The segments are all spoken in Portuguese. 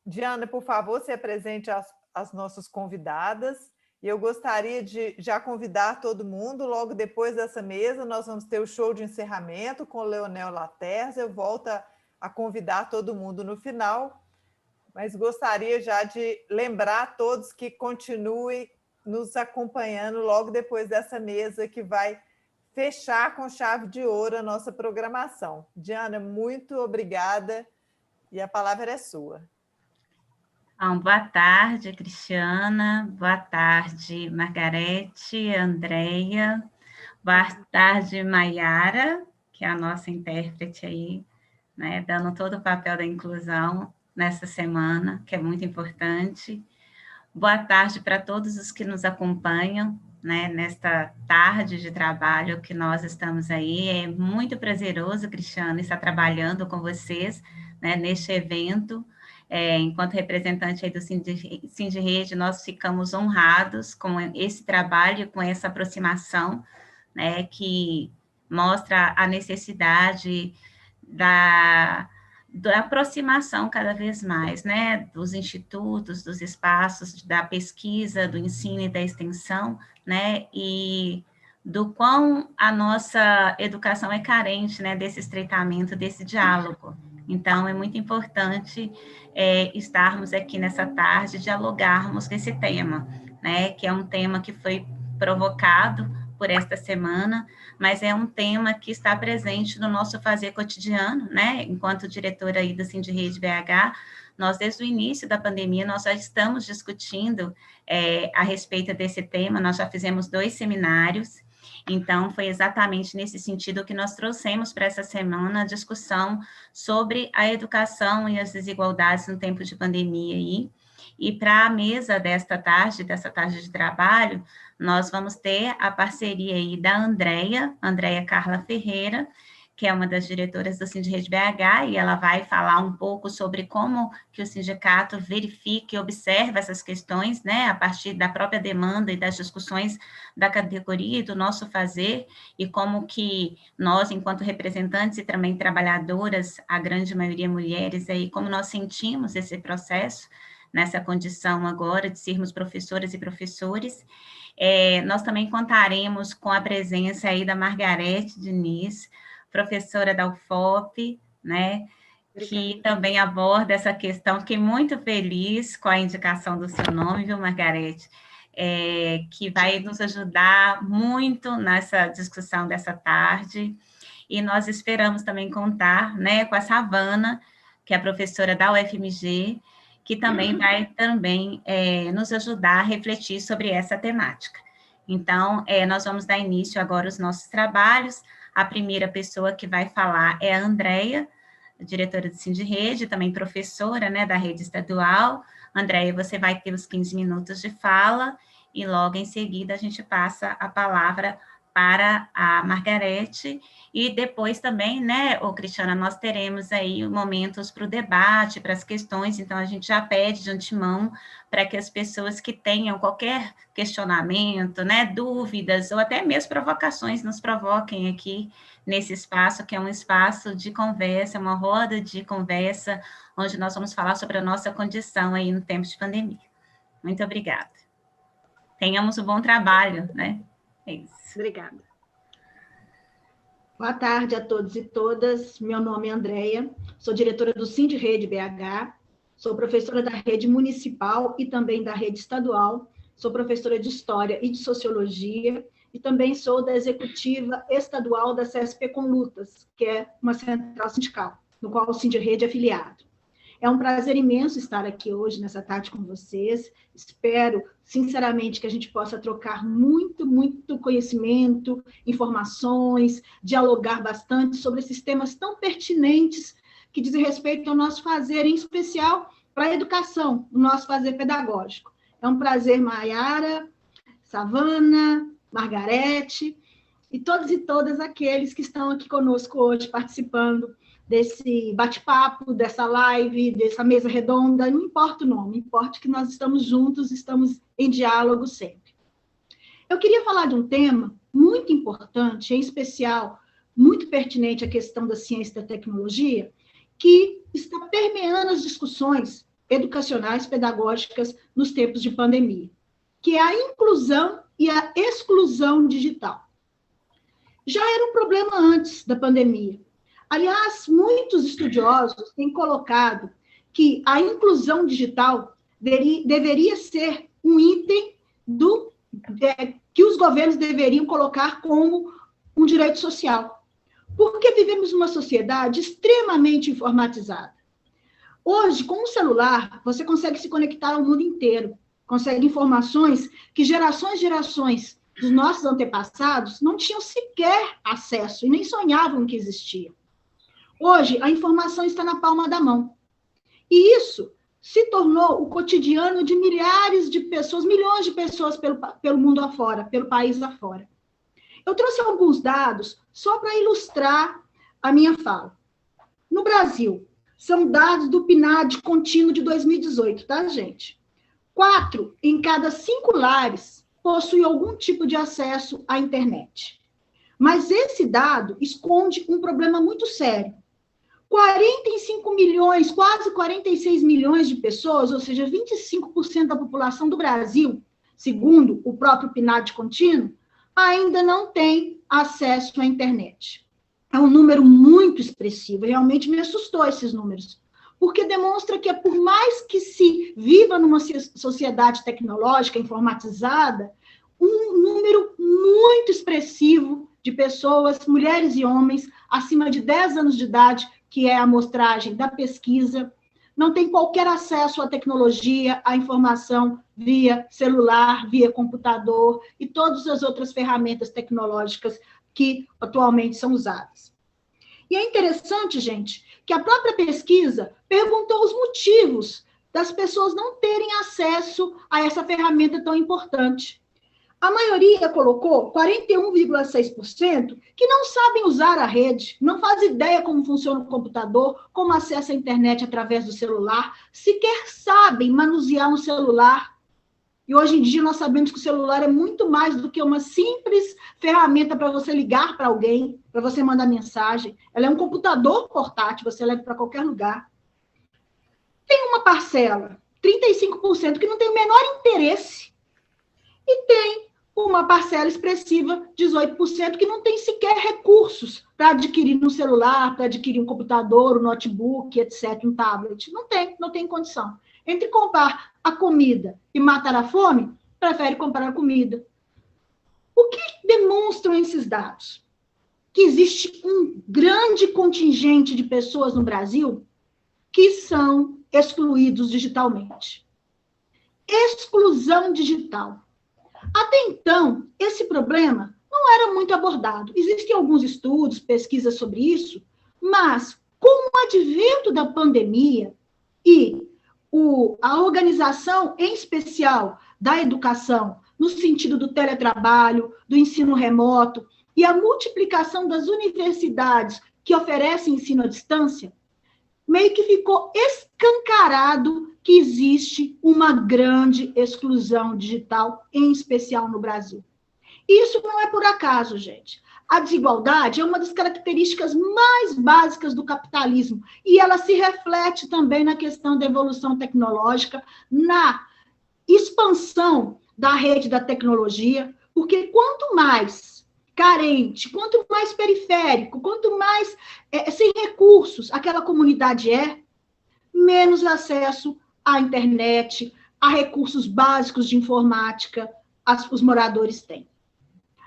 Diana, por favor, se apresente às nossas convidadas. E eu gostaria de já convidar todo mundo, logo depois dessa mesa, nós vamos ter o show de encerramento com o Leonel Laterza. Eu volto a convidar todo mundo no final, mas gostaria já de lembrar a todos que continuem nos acompanhando logo depois dessa mesa que vai fechar com chave de ouro a nossa programação. Diana, muito obrigada e a palavra é sua. Boa tarde, Cristiana. Boa tarde, Margarete, Andréia. Boa tarde, Maiara, que é a nossa intérprete aí, né, dando todo o papel da inclusão nessa semana, que é muito importante. Boa tarde para todos os que nos acompanham, né, nesta tarde de trabalho que nós estamos aí. É muito prazeroso, Cristiana, estar trabalhando com vocês, né, neste evento. Enquanto representante aí do Sindirede, nós ficamos honrados com esse trabalho, com essa aproximação, né, que mostra a necessidade da aproximação cada vez mais, né, dos institutos, dos espaços, da pesquisa, do ensino e da extensão, né, e do quão a nossa educação é carente, né, desse estreitamento, desse diálogo. Então, é muito importante estarmos aqui nessa tarde, dialogarmos com esse tema, né, que é um tema que foi provocado por esta semana, mas é um tema que está presente no nosso fazer cotidiano, né, enquanto diretora aí do Sindirede BH, nós, desde o início da pandemia, nós já estamos discutindo a respeito desse tema, nós já fizemos 2 seminários, então, foi exatamente nesse sentido que nós trouxemos para essa semana a discussão sobre a educação e as desigualdades no tempo de pandemia aí. E para a mesa dessa tarde de trabalho, nós vamos ter a parceria aí da Andréia Carla Ferreira, que é uma das diretoras do Sindirede BH, e ela vai falar um pouco sobre como que o sindicato verifica e observa essas questões, né, a partir da própria demanda e das discussões da categoria e do nosso fazer, e como que nós, enquanto representantes e também trabalhadoras, a grande maioria mulheres, aí, como nós sentimos esse processo, nessa condição agora de sermos professoras e professores. Nós também contaremos com a presença aí da Margarete Diniz, professora da UFOP, né, que também aborda essa questão. Fiquei muito feliz com a indicação do seu nome, viu, Margarete? Que vai nos ajudar muito nessa discussão dessa tarde. E nós esperamos também contar, né, com a Savana, que é a professora da UFMG, que também vai nos ajudar a refletir sobre essa temática. Então, nós vamos dar início agora aos nossos trabalhos. A primeira pessoa que vai falar é a Andréia, diretora do Sindirede, também professora, né, da rede estadual. Andréia, você vai ter os 15 minutos de fala, e logo em seguida a gente passa a palavra para a Margarete, e depois também, né, Cristiana, nós teremos aí momentos para o debate, para as questões, então a gente já pede de antemão para que as pessoas que tenham qualquer questionamento, né, dúvidas, ou até mesmo provocações, nos provoquem aqui nesse espaço, que é um espaço de conversa, uma roda de conversa, onde nós vamos falar sobre a nossa condição aí no tempo de pandemia. Muito obrigada. Tenhamos um bom trabalho, né? É isso. Obrigada. Boa tarde a todos e todas. Meu nome é Andréia, sou diretora do Sindirede BH, sou professora da rede municipal e também da rede estadual, sou professora de História e de Sociologia, e também sou da executiva estadual da CSP com Lutas, que é uma central sindical, no qual o Sindirede é afiliado. É um prazer imenso estar aqui hoje, nessa tarde, com vocês. Espero, sinceramente, que a gente possa trocar muito conhecimento, informações, dialogar bastante sobre esses temas tão pertinentes que dizem respeito ao nosso fazer, em especial para a educação, o nosso fazer pedagógico. É um prazer, Maiara, Savana, Margarete, e todos e todas aqueles que estão aqui conosco hoje, participando desse bate-papo, dessa live, dessa mesa redonda, não importa o nome, importa que nós estamos juntos, estamos em diálogo sempre. Eu queria falar de um tema muito importante, em especial, muito pertinente à questão da ciência e da tecnologia, que está permeando as discussões educacionais, pedagógicas nos tempos de pandemia, que é a inclusão e a exclusão digital. Já era um problema antes da pandemia. Aliás, muitos estudiosos têm colocado que a inclusão digital deveria ser um item que os governos deveriam colocar como um direito social, porque vivemos numa sociedade extremamente informatizada. Hoje, com o celular, você consegue se conectar ao mundo inteiro, consegue informações que gerações dos nossos antepassados não tinham sequer acesso e nem sonhavam que existia. Hoje, a informação está na palma da mão. E isso se tornou o cotidiano de milhares de pessoas, milhões de pessoas pelo mundo afora, pelo país afora. Eu trouxe alguns dados só para ilustrar a minha fala. No Brasil, são dados do PNAD contínuo de 2018, tá, gente? 4 em cada 5 lares possuem algum tipo de acesso à internet. Mas esse dado esconde um problema muito sério. 45 milhões, quase 46 milhões de pessoas, ou seja, 25% da população do Brasil, segundo o próprio PNAD contínuo, ainda não tem acesso à internet. É um número muito expressivo, realmente me assustou esses números, porque demonstra que, por mais que se viva numa sociedade tecnológica, informatizada, um número muito expressivo de pessoas, mulheres e homens, acima de 10 anos de idade, que é a amostragem da pesquisa, não tem qualquer acesso à tecnologia, à informação via celular, via computador e todas as outras ferramentas tecnológicas que atualmente são usadas. E é interessante, gente, que a própria pesquisa perguntou os motivos das pessoas não terem acesso a essa ferramenta tão importante. A maioria colocou 41,6% que não sabem usar a rede, não fazem ideia como funciona o computador, como acessa a internet através do celular, sequer sabem manusear um celular. E hoje em dia nós sabemos que o celular é muito mais do que uma simples ferramenta para você ligar para alguém, para você mandar mensagem. Ela é um computador portátil, você leva para qualquer lugar. Tem uma parcela, 35%, que não tem o menor interesse. E tem uma parcela expressiva, 18%, que não tem sequer recursos para adquirir um celular, para adquirir um computador, um notebook, etc., um tablet. Não tem condição. Entre comprar a comida e matar a fome, prefere comprar a comida. O que demonstram esses dados? Que existe um grande contingente de pessoas no Brasil que são excluídos digitalmente. Exclusão digital. Até então, esse problema não era muito abordado. Existem alguns estudos, pesquisas sobre isso, mas com o advento da pandemia e a organização, em especial, da educação, no sentido do teletrabalho, do ensino remoto, e a multiplicação das universidades que oferecem ensino à distância, meio que ficou escancarado que existe uma grande exclusão digital, em especial no Brasil. Isso não é por acaso, gente. A desigualdade é uma das características mais básicas do capitalismo, e ela se reflete também na questão da evolução tecnológica, na expansão da rede da tecnologia, porque quanto mais carente, quanto mais periférico, quanto mais sem recursos aquela comunidade menos acesso à internet, a recursos básicos de informática os moradores têm.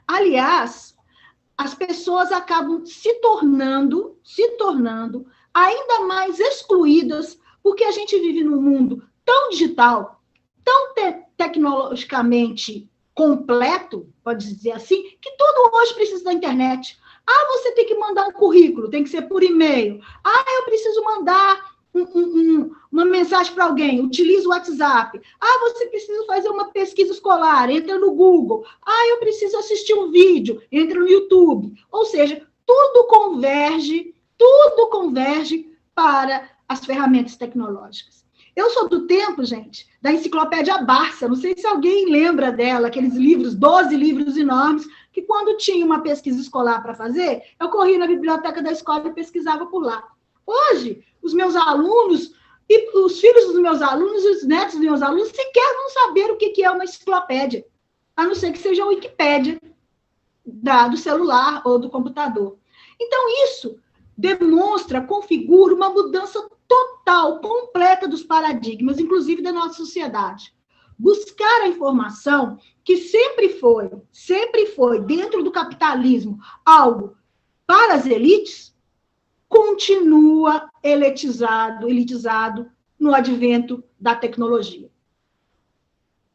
Aliás, as pessoas acabam se tornando ainda mais excluídas, porque a gente vive num mundo tão digital, tão tecnologicamente completo, pode dizer assim, que todo hoje precisa da internet. Você tem que mandar um currículo, tem que ser por e-mail. Eu preciso mandar uma mensagem para alguém, utiliza o WhatsApp. Você precisa fazer uma pesquisa escolar, entra no Google. Eu preciso assistir um vídeo, entra no YouTube. Ou seja, tudo converge para as ferramentas tecnológicas. Eu sou do tempo, gente, da Enciclopédia Barça, não sei se alguém lembra dela, aqueles livros, 12 livros enormes, que quando tinha uma pesquisa escolar para fazer, eu corria na biblioteca da escola e pesquisava por lá. Hoje, os meus alunos E os filhos dos meus alunos e os netos dos meus alunos sequer vão saber o que é uma enciclopédia, a não ser que seja a Wikipédia do celular ou do computador. Então, isso demonstra, configura uma mudança total, completa dos paradigmas, inclusive da nossa sociedade. Buscar a informação, que sempre foi, dentro do capitalismo, algo para as elites, continua elitizado no advento da tecnologia.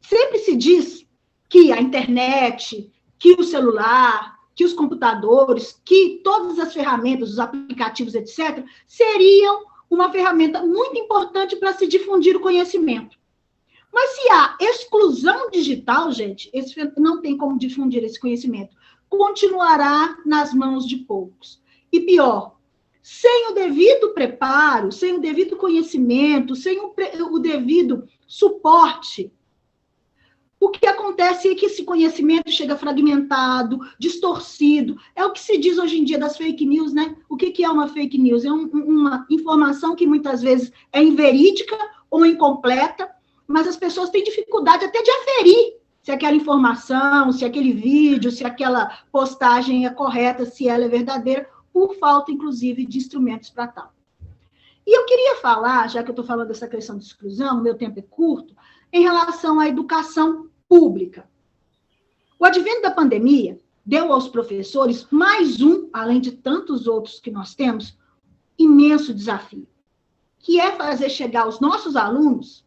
Sempre se diz que a internet, que o celular, que os computadores, que todas as ferramentas, os aplicativos, etc., seriam uma ferramenta muito importante para se difundir o conhecimento. Mas se há exclusão digital, gente, não tem como difundir esse conhecimento. Continuará nas mãos de poucos. E pior, sem o devido preparo, sem o devido conhecimento, sem o devido suporte, o que acontece é que esse conhecimento chega fragmentado, distorcido. É o que se diz hoje em dia das fake news, né? O que é uma fake news? É uma informação que muitas vezes é inverídica ou incompleta, mas as pessoas têm dificuldade até de aferir se aquela informação, se aquele vídeo, se aquela postagem é correta, se ela é verdadeira, por falta, inclusive, de instrumentos para tal. E eu queria falar, já que eu estou falando dessa questão de exclusão, meu tempo é curto, em relação à educação pública. O advento da pandemia deu aos professores mais além de tantos outros que nós temos, imenso desafio, que é fazer chegar aos nossos alunos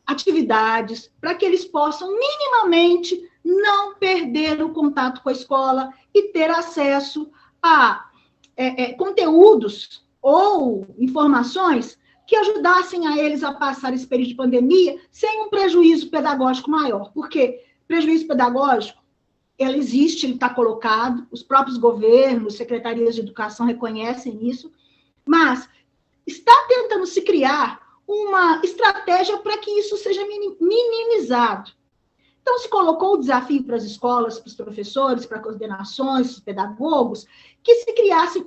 atividades para que eles possam minimamente não perder o contato com a escola e ter acesso a conteúdos ou informações que ajudassem a eles a passar esse período de pandemia sem um prejuízo pedagógico maior. Porque prejuízo pedagógico, ele existe, ele está colocado, os próprios governos, secretarias de educação reconhecem isso, mas está tentando se criar uma estratégia para que isso seja minimizado. Então, se colocou o desafio para as escolas, para os professores, para coordenações, os pedagogos, que se criassem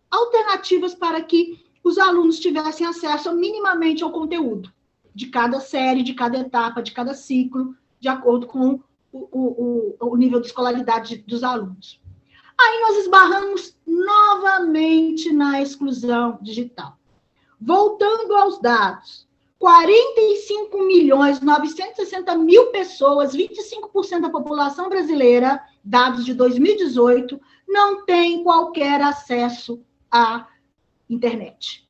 alternativas para que os alunos tivessem acesso minimamente ao conteúdo de cada série, de cada etapa, de cada ciclo, de acordo com o nível de escolaridade dos alunos. Aí nós esbarramos novamente na exclusão digital. Voltando aos dados, 45.960.000 pessoas, 25% da população brasileira, dados de 2018, não tem qualquer acesso à internet.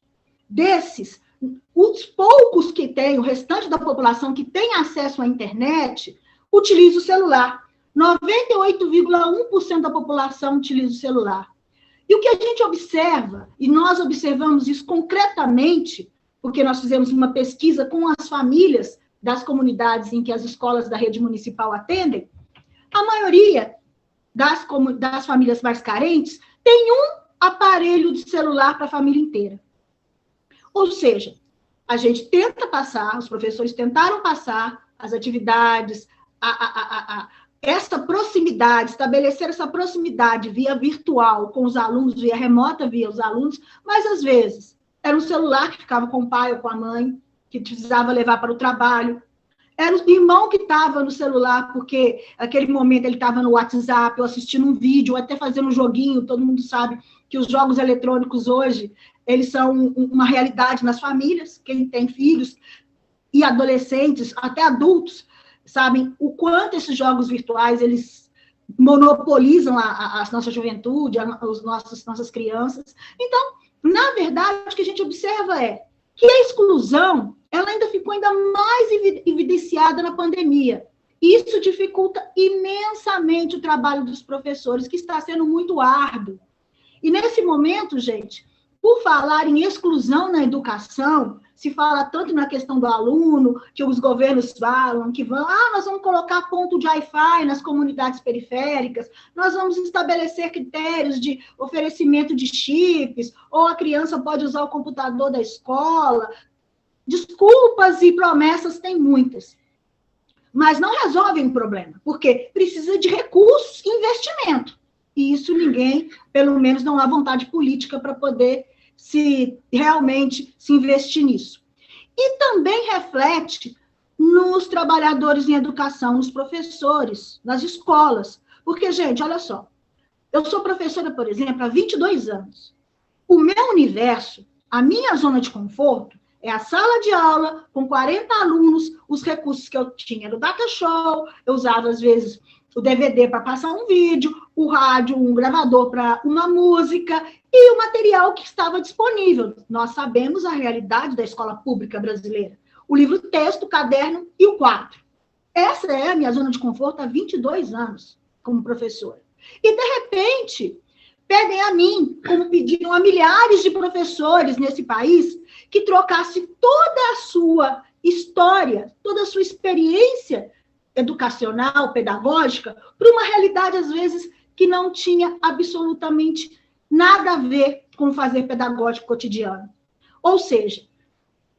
Desses, os poucos que têm, o restante da população que tem acesso à internet, utiliza o celular. 98,1% da população utiliza o celular. E o que a gente observa, e nós observamos isso concretamente, porque nós fizemos uma pesquisa com as famílias das comunidades em que as escolas da rede municipal atendem, a maioria das famílias mais carentes tem um aparelho de celular para a família inteira. Ou seja, a gente tenta passar, os professores tentaram passar as atividades, essa proximidade, estabelecer essa proximidade via virtual com os alunos, via remota via os alunos, mas às vezes era um celular que ficava com o pai ou com a mãe, que precisava levar para o trabalho, era o irmão que estava no celular, porque naquele momento ele estava no WhatsApp, ou assistindo um vídeo, ou até fazendo um joguinho. Todo mundo sabe que os jogos eletrônicos hoje, eles são uma realidade nas famílias. Quem tem filhos e adolescentes, até adultos, sabem o quanto esses jogos virtuais, eles monopolizam a nossa juventude, nossas crianças. Então, na verdade, o que a gente observa é que a exclusão, ela ainda ficou ainda mais evidenciada na pandemia. Isso dificulta imensamente o trabalho dos professores, que está sendo muito árduo. E nesse momento, gente, por falar em exclusão na educação, se fala tanto na questão do aluno, que os governos falam que nós vamos colocar ponto de Wi-Fi nas comunidades periféricas, nós vamos estabelecer critérios de oferecimento de chips, ou a criança pode usar o computador da escola. Desculpas e promessas tem muitas, mas não resolvem o problema, porque precisa de recursos e investimento. E isso ninguém, pelo menos, não há vontade política para poder realmente se investir nisso. e também reflete nos trabalhadores em educação, nos professores, nas escolas. Porque, gente, olha só, eu sou professora, por exemplo, há 22 anos. O meu universo, a minha zona de conforto, é a sala de aula com 40 alunos, os recursos que eu tinha no Data Show, eu usava, às vezes, o DVD para passar um vídeo, o rádio, um gravador para uma música, e o material que estava disponível. Nós sabemos a realidade da escola pública brasileira. O livro-texto, o caderno e o quadro. Essa é a minha zona de conforto há 22 anos, como professora. E, de repente, pedem a mim, como pediram a milhares de professores nesse país, que trocasse toda a sua história, toda a sua experiência educacional, pedagógica, para uma realidade, às vezes, que não tinha absolutamente nada a ver com o fazer pedagógico cotidiano. Ou seja,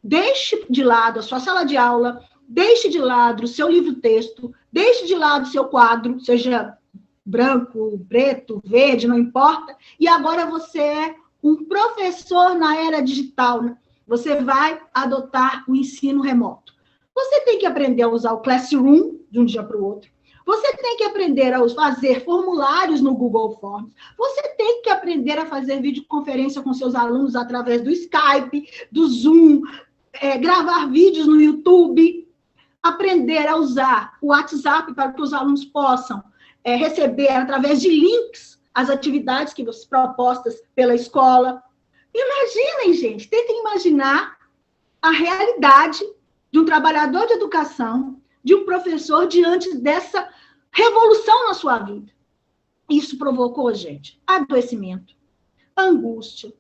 deixe de lado a sua sala de aula, deixe de lado o seu livro-texto, deixe de lado o seu quadro, seja branco, preto, verde, não importa, e agora você é um professor na era digital, né? Você vai adotar o ensino remoto. Você tem que aprender a usar o Classroom de um dia para o outro. Você tem que aprender a fazer formulários no Google Forms. Você tem que aprender a fazer videoconferência com seus alunos através do Skype, do Zoom, gravar vídeos no YouTube, aprender a usar o WhatsApp para que os alunos possam receber, através de links, as atividades que são propostas pela escola. Imaginem, gente, tentem imaginar a realidade de um trabalhador de educação, de um professor, diante dessa revolução na sua vida. Isso provocou, gente, adoecimento, angústia.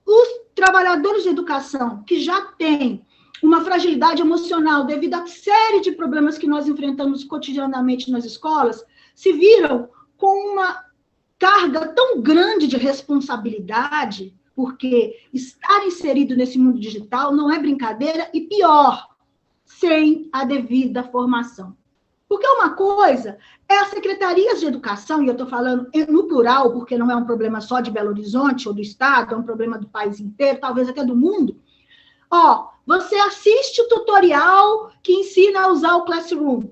Os trabalhadores de educação que já têm uma fragilidade emocional devido à série de problemas que nós enfrentamos cotidianamente nas escolas, se viram com uma carga tão grande de responsabilidade, porque estar inserido nesse mundo digital não é brincadeira, e pior, sem a devida formação. Porque uma coisa é as secretarias de educação, e eu estou falando no plural, porque não é um problema só de Belo Horizonte ou do Estado, é um problema do país inteiro, talvez até do mundo. Você assiste o tutorial que ensina a usar o Classroom.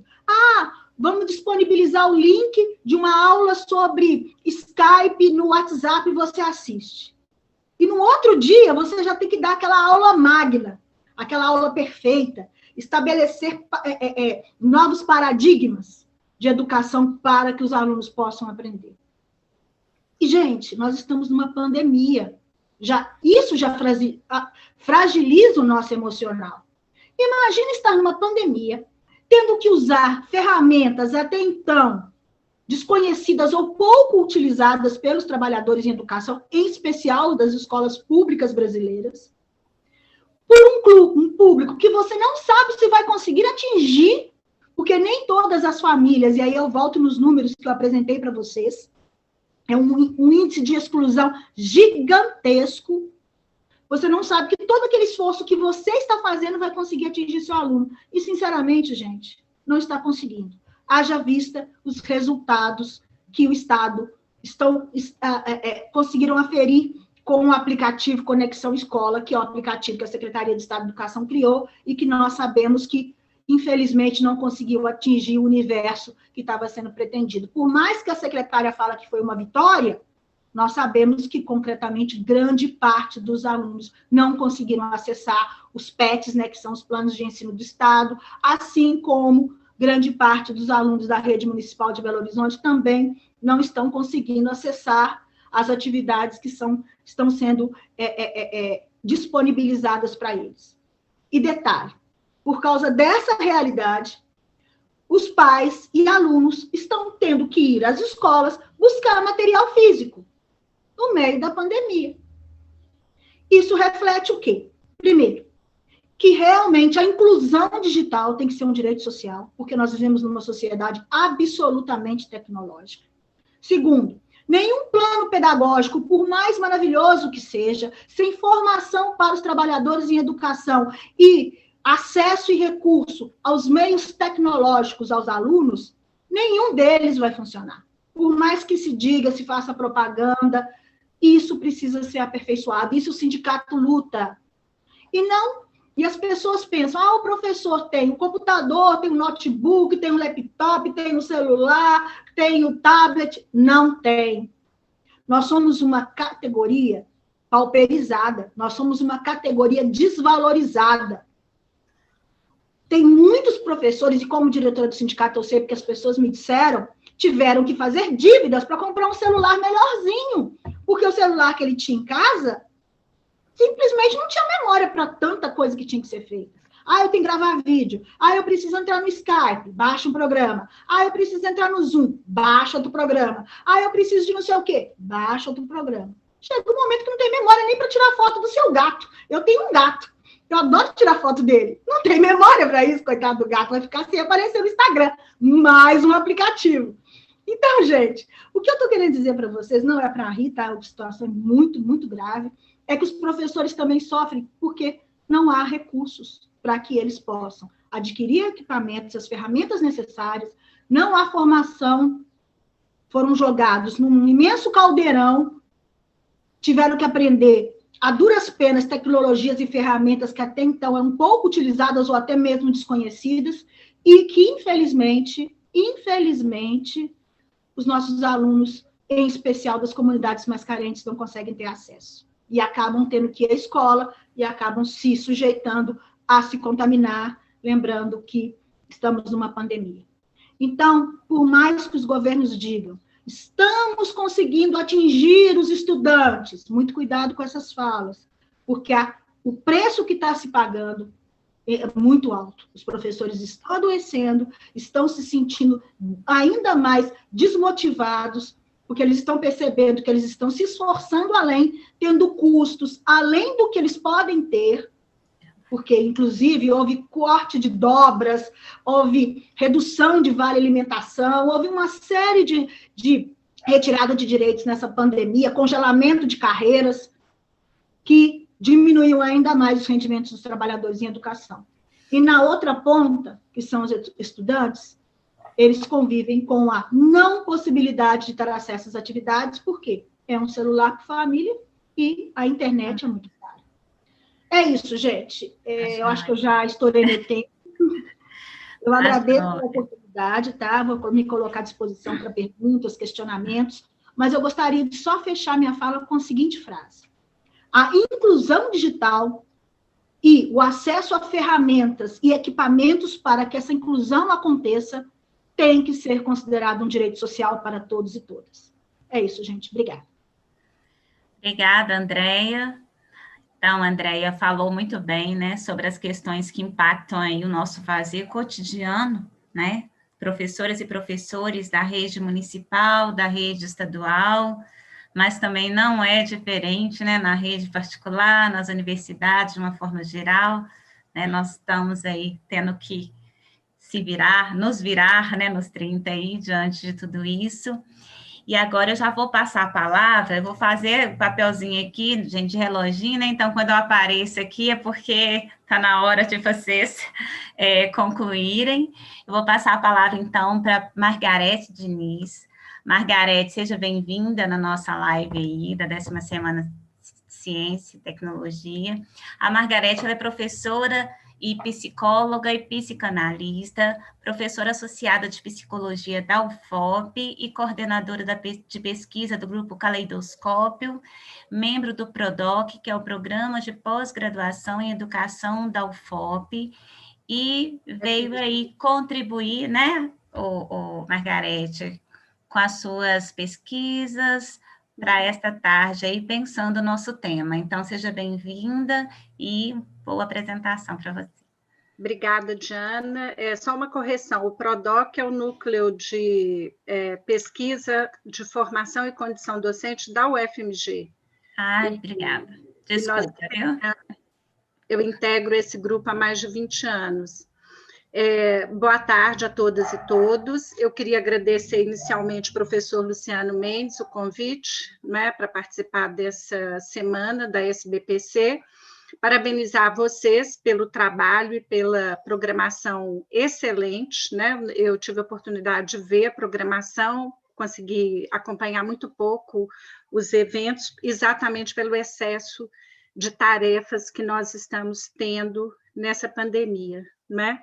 Vamos disponibilizar o link de uma aula sobre Skype no WhatsApp e você assiste. E no outro dia, você já tem que dar aquela aula magna, aquela aula perfeita, estabelecer novos paradigmas de educação para que os alunos possam aprender. E, gente, nós estamos numa pandemia. Isso já fragiliza o nosso emocional. Imagina estar numa pandemia, tendo que usar ferramentas até então desconhecidas ou pouco utilizadas pelos trabalhadores em educação, em especial das escolas públicas brasileiras, por um público que você não sabe se vai conseguir atingir, porque nem todas as famílias, e aí eu volto nos números que eu apresentei para vocês, é um índice de exclusão gigantesco. Você não sabe que todo aquele esforço que você está fazendo vai conseguir atingir seu aluno. E, sinceramente, gente, não está conseguindo. Haja vista os resultados que o Estado conseguiram aferir com o aplicativo Conexão Escola, que é o aplicativo que a Secretaria de Estado de Educação criou e que nós sabemos que, infelizmente, não conseguiu atingir o universo que estava sendo pretendido. Por mais que a secretária fala que foi uma vitória, nós sabemos que, concretamente, grande parte dos alunos não conseguiram acessar os PETs, né, que são os planos de ensino do Estado, assim como grande parte dos alunos da rede municipal de Belo Horizonte também não estão conseguindo acessar as atividades que estão sendo disponibilizadas para eles. E detalhe, por causa dessa realidade, os pais e alunos estão tendo que ir às escolas buscar material físico no meio da pandemia. Isso reflete o quê? Primeiro, que realmente a inclusão digital tem que ser um direito social, porque nós vivemos numa sociedade absolutamente tecnológica. Segundo, nenhum plano pedagógico, por mais maravilhoso que seja, sem formação para os trabalhadores em educação e acesso e recurso aos meios tecnológicos aos alunos, nenhum deles vai funcionar. Por mais que se diga, se faça propaganda, isso precisa ser aperfeiçoado, isso o sindicato luta. E não E as pessoas pensam, o professor tem o computador, tem o notebook, tem o laptop, tem o celular, tem o tablet. Não tem. Nós somos uma categoria pauperizada, nós somos uma categoria desvalorizada. Tem muitos professores, e como diretora do sindicato eu sei, porque as pessoas me disseram, tiveram que fazer dívidas para comprar um celular melhorzinho, porque o celular que ele tinha em casa simplesmente não tinha memória para tanta coisa que tinha que ser feita. Eu tenho que gravar vídeo. Eu preciso entrar no Skype, baixa um programa. Eu preciso entrar no Zoom, baixa outro programa. Eu preciso de não sei o quê, baixa outro programa. Chega um momento que não tem memória nem para tirar foto do seu gato. Eu tenho um gato. Eu adoro tirar foto dele. Não tem memória para isso, coitado do gato. Vai ficar sem aparecer no Instagram. Mais um aplicativo. Então, gente, o que eu estou querendo dizer para vocês, não é para rir, tá? É uma situação muito, muito grave. É que os professores também sofrem porque não há recursos para que eles possam adquirir equipamentos, as ferramentas necessárias, não há formação, foram jogados num imenso caldeirão, tiveram que aprender a duras penas tecnologias e ferramentas que até então eram pouco utilizadas ou até mesmo desconhecidas, e que, infelizmente, os nossos alunos, em especial das comunidades mais carentes, não conseguem ter acesso. E acabam tendo que ir à escola e acabam se sujeitando a se contaminar, lembrando que estamos numa pandemia. Então, por mais que os governos digam, estamos conseguindo atingir os estudantes, muito cuidado com essas falas, porque o preço que está se pagando é muito alto. Os professores estão adoecendo, estão se sentindo ainda mais desmotivados, porque eles estão percebendo que eles estão se esforçando além, tendo custos além do que eles podem ter, porque, inclusive, houve corte de dobras, houve redução de vale alimentação, houve uma série de retirada de direitos nessa pandemia, congelamento de carreiras, que diminuiu ainda mais os rendimentos dos trabalhadores em educação. E na outra ponta, que são os estudantes, eles convivem com a não possibilidade de ter acesso às atividades, porque é um celular por família e a internet é muito cara. É isso, gente. Eu acho que eu já estourei meu tempo. Eu agradeço a oportunidade, tá? Vou me colocar à disposição para perguntas, questionamentos, mas eu gostaria de só fechar minha fala com a seguinte frase. A inclusão digital e o acesso a ferramentas e equipamentos para que essa inclusão aconteça tem que ser considerado um direito social para todos e todas. É isso, gente. Obrigada. Obrigada, Andréia. Então, a Andréia falou muito bem, né, sobre as questões que impactam aí o nosso fazer cotidiano, né? Professoras e professores da rede municipal, da rede estadual, mas também não é diferente, né, na rede particular, nas universidades, de uma forma geral, né? Nós estamos aí tendo que nos virar, né, nos 30 aí, diante de tudo isso. E agora eu já vou passar a palavra, eu vou fazer o papelzinho aqui, gente, de reloginho, né? Então, quando eu apareço aqui é porque está na hora de vocês concluírem. Eu vou passar a palavra, então, para Margarete Diniz. Margarete, seja bem-vinda na nossa live aí, da 10ª Semana de Ciência e Tecnologia. A Margarete, ela é professora e psicóloga e psicanalista, professora associada de psicologia da UFOP e coordenadora de pesquisa do Grupo Caleidoscópio, membro do PRODOC, que é o Programa de Pós-Graduação em Educação da UFOP, e veio aí contribuir, né, Margarete, com as suas pesquisas para esta tarde aí, pensando o nosso tema. Então, seja bem-vinda e boa apresentação para você. Obrigada, Diana. Só uma correção, o PRODOC é o núcleo de pesquisa de formação e condição docente da UFMG. Obrigada. Desculpa, eu integro esse grupo há mais de 20 anos. Boa tarde a todas e todos. Eu queria agradecer inicialmente ao professor Luciano Mendes o convite, né, para participar dessa semana da SBPC, parabenizar vocês pelo trabalho e pela programação excelente, né? Eu tive a oportunidade de ver a programação, consegui acompanhar muito pouco os eventos, exatamente pelo excesso de tarefas que nós estamos tendo nessa pandemia, né?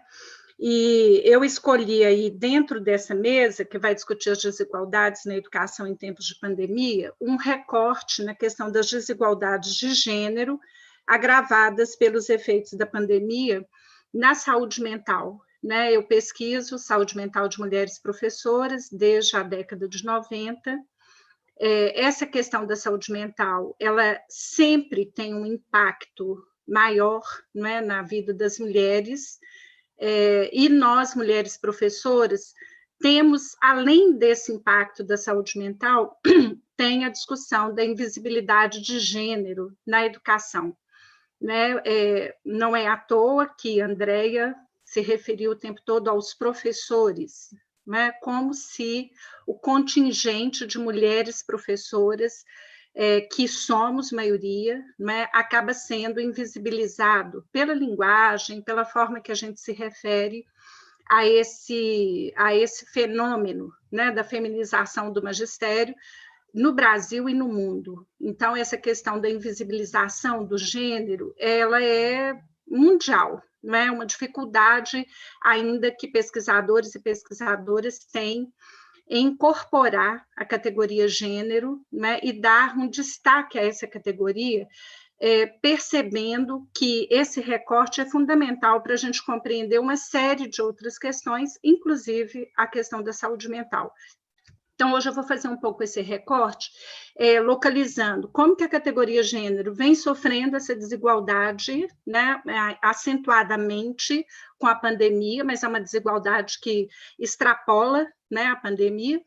E eu escolhi aí, dentro dessa mesa, que vai discutir as desigualdades na educação em tempos de pandemia, um recorte na questão das desigualdades de gênero agravadas pelos efeitos da pandemia na saúde mental, né? Eu pesquiso saúde mental de mulheres professoras desde a década de 90. Essa questão da saúde mental, ela sempre tem um impacto maior, né, na vida das mulheres, e nós, mulheres professoras, temos, além desse impacto da saúde mental, tem a discussão da invisibilidade de gênero na educação, né? Não é à toa que a Andreia se referiu o tempo todo aos professores, né? Como se o contingente de mulheres professoras, que somos maioria, né, acaba sendo invisibilizado pela linguagem, pela forma que a gente se refere a esse fenômeno, né, da feminização do magistério no Brasil e no mundo. Então, essa questão da invisibilização do gênero, ela é mundial, não é uma dificuldade ainda que pesquisadores e pesquisadoras têm em incorporar a categoria gênero, né, e dar um destaque a essa categoria, percebendo que esse recorte é fundamental para a gente compreender uma série de outras questões, inclusive a questão da saúde mental. Então, hoje eu vou fazer um pouco esse recorte, localizando como que a categoria gênero vem sofrendo essa desigualdade, né, acentuadamente com a pandemia, mas é uma desigualdade que extrapola, né, a pandemia,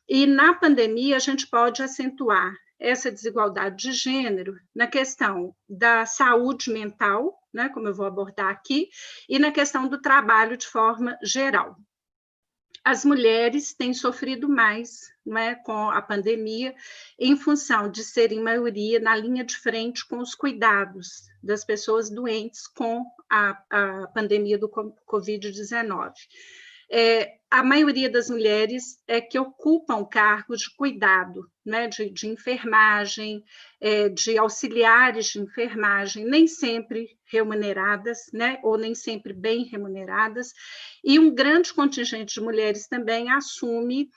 e na pandemia a gente pode acentuar essa desigualdade de gênero na questão da saúde mental, né, como eu vou abordar aqui, e na questão do trabalho de forma geral. As mulheres têm sofrido mais, né, com a pandemia, em função de serem maioria na linha de frente com os cuidados das pessoas doentes com a pandemia do Covid-19. A maioria das mulheres que ocupam cargos de cuidado, né, de enfermagem, de auxiliares de enfermagem, nem sempre remuneradas, né, ou nem sempre bem remuneradas, e um grande contingente de mulheres também assume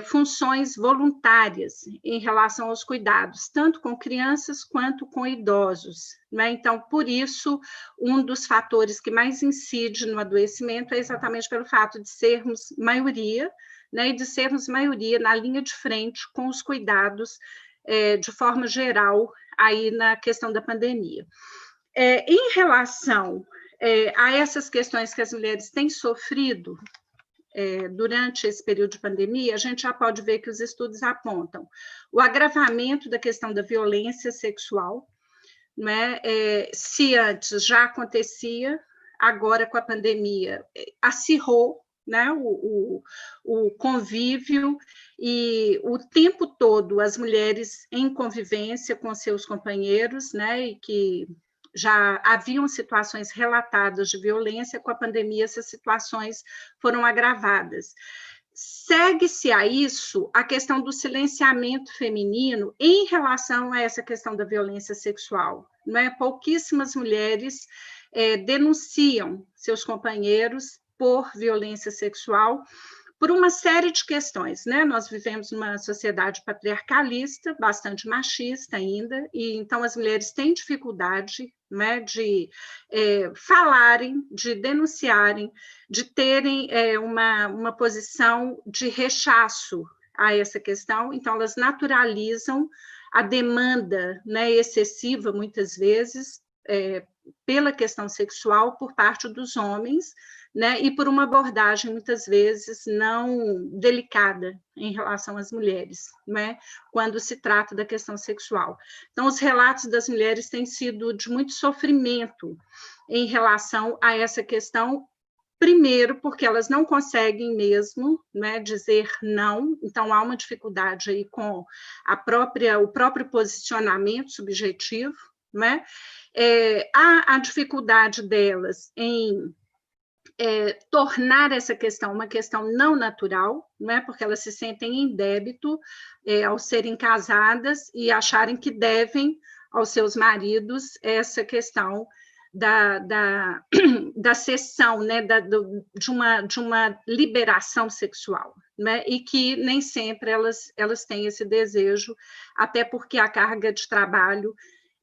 funções voluntárias em relação aos cuidados, tanto com crianças quanto com idosos, né? Então, por isso, um dos fatores que mais incide no adoecimento é exatamente pelo fato de sermos maioria, né, e de sermos maioria na linha de frente com os cuidados de forma geral aí na questão da pandemia. Em relação a essas questões que as mulheres têm sofrido durante esse período de pandemia, a gente já pode ver que os estudos apontam o agravamento da questão da violência sexual, né? Se antes já acontecia, agora com a pandemia acirrou, né, o convívio, e o tempo todo as mulheres em convivência com seus companheiros, né, e que já haviam situações relatadas de violência, com a pandemia essas situações foram agravadas. Segue-se a isso a questão do silenciamento feminino em relação a essa questão da violência sexual, não é? Pouquíssimas mulheres denunciam seus companheiros por violência sexual, por uma série de questões, né? Nós vivemos numa sociedade patriarcalista, bastante machista ainda, e então as mulheres têm dificuldade, né, de falarem, de denunciarem, de terem uma posição de rechaço a essa questão, então elas naturalizam a demanda, né, excessiva, muitas vezes, pela questão sexual por parte dos homens, né, e por uma abordagem, muitas vezes, não delicada em relação às mulheres, né, quando se trata da questão sexual. Então, os relatos das mulheres têm sido de muito sofrimento em relação a essa questão, primeiro, porque elas não conseguem mesmo, né, dizer não, então há uma dificuldade aí com o próprio posicionamento subjetivo, né, há a dificuldade delas em tornar essa questão uma questão não natural, não é? Porque elas se sentem em débito ao serem casadas e acharem que devem aos seus maridos essa questão da cessão, né, de uma liberação sexual, né, e que nem sempre elas têm esse desejo, até porque a carga de trabalho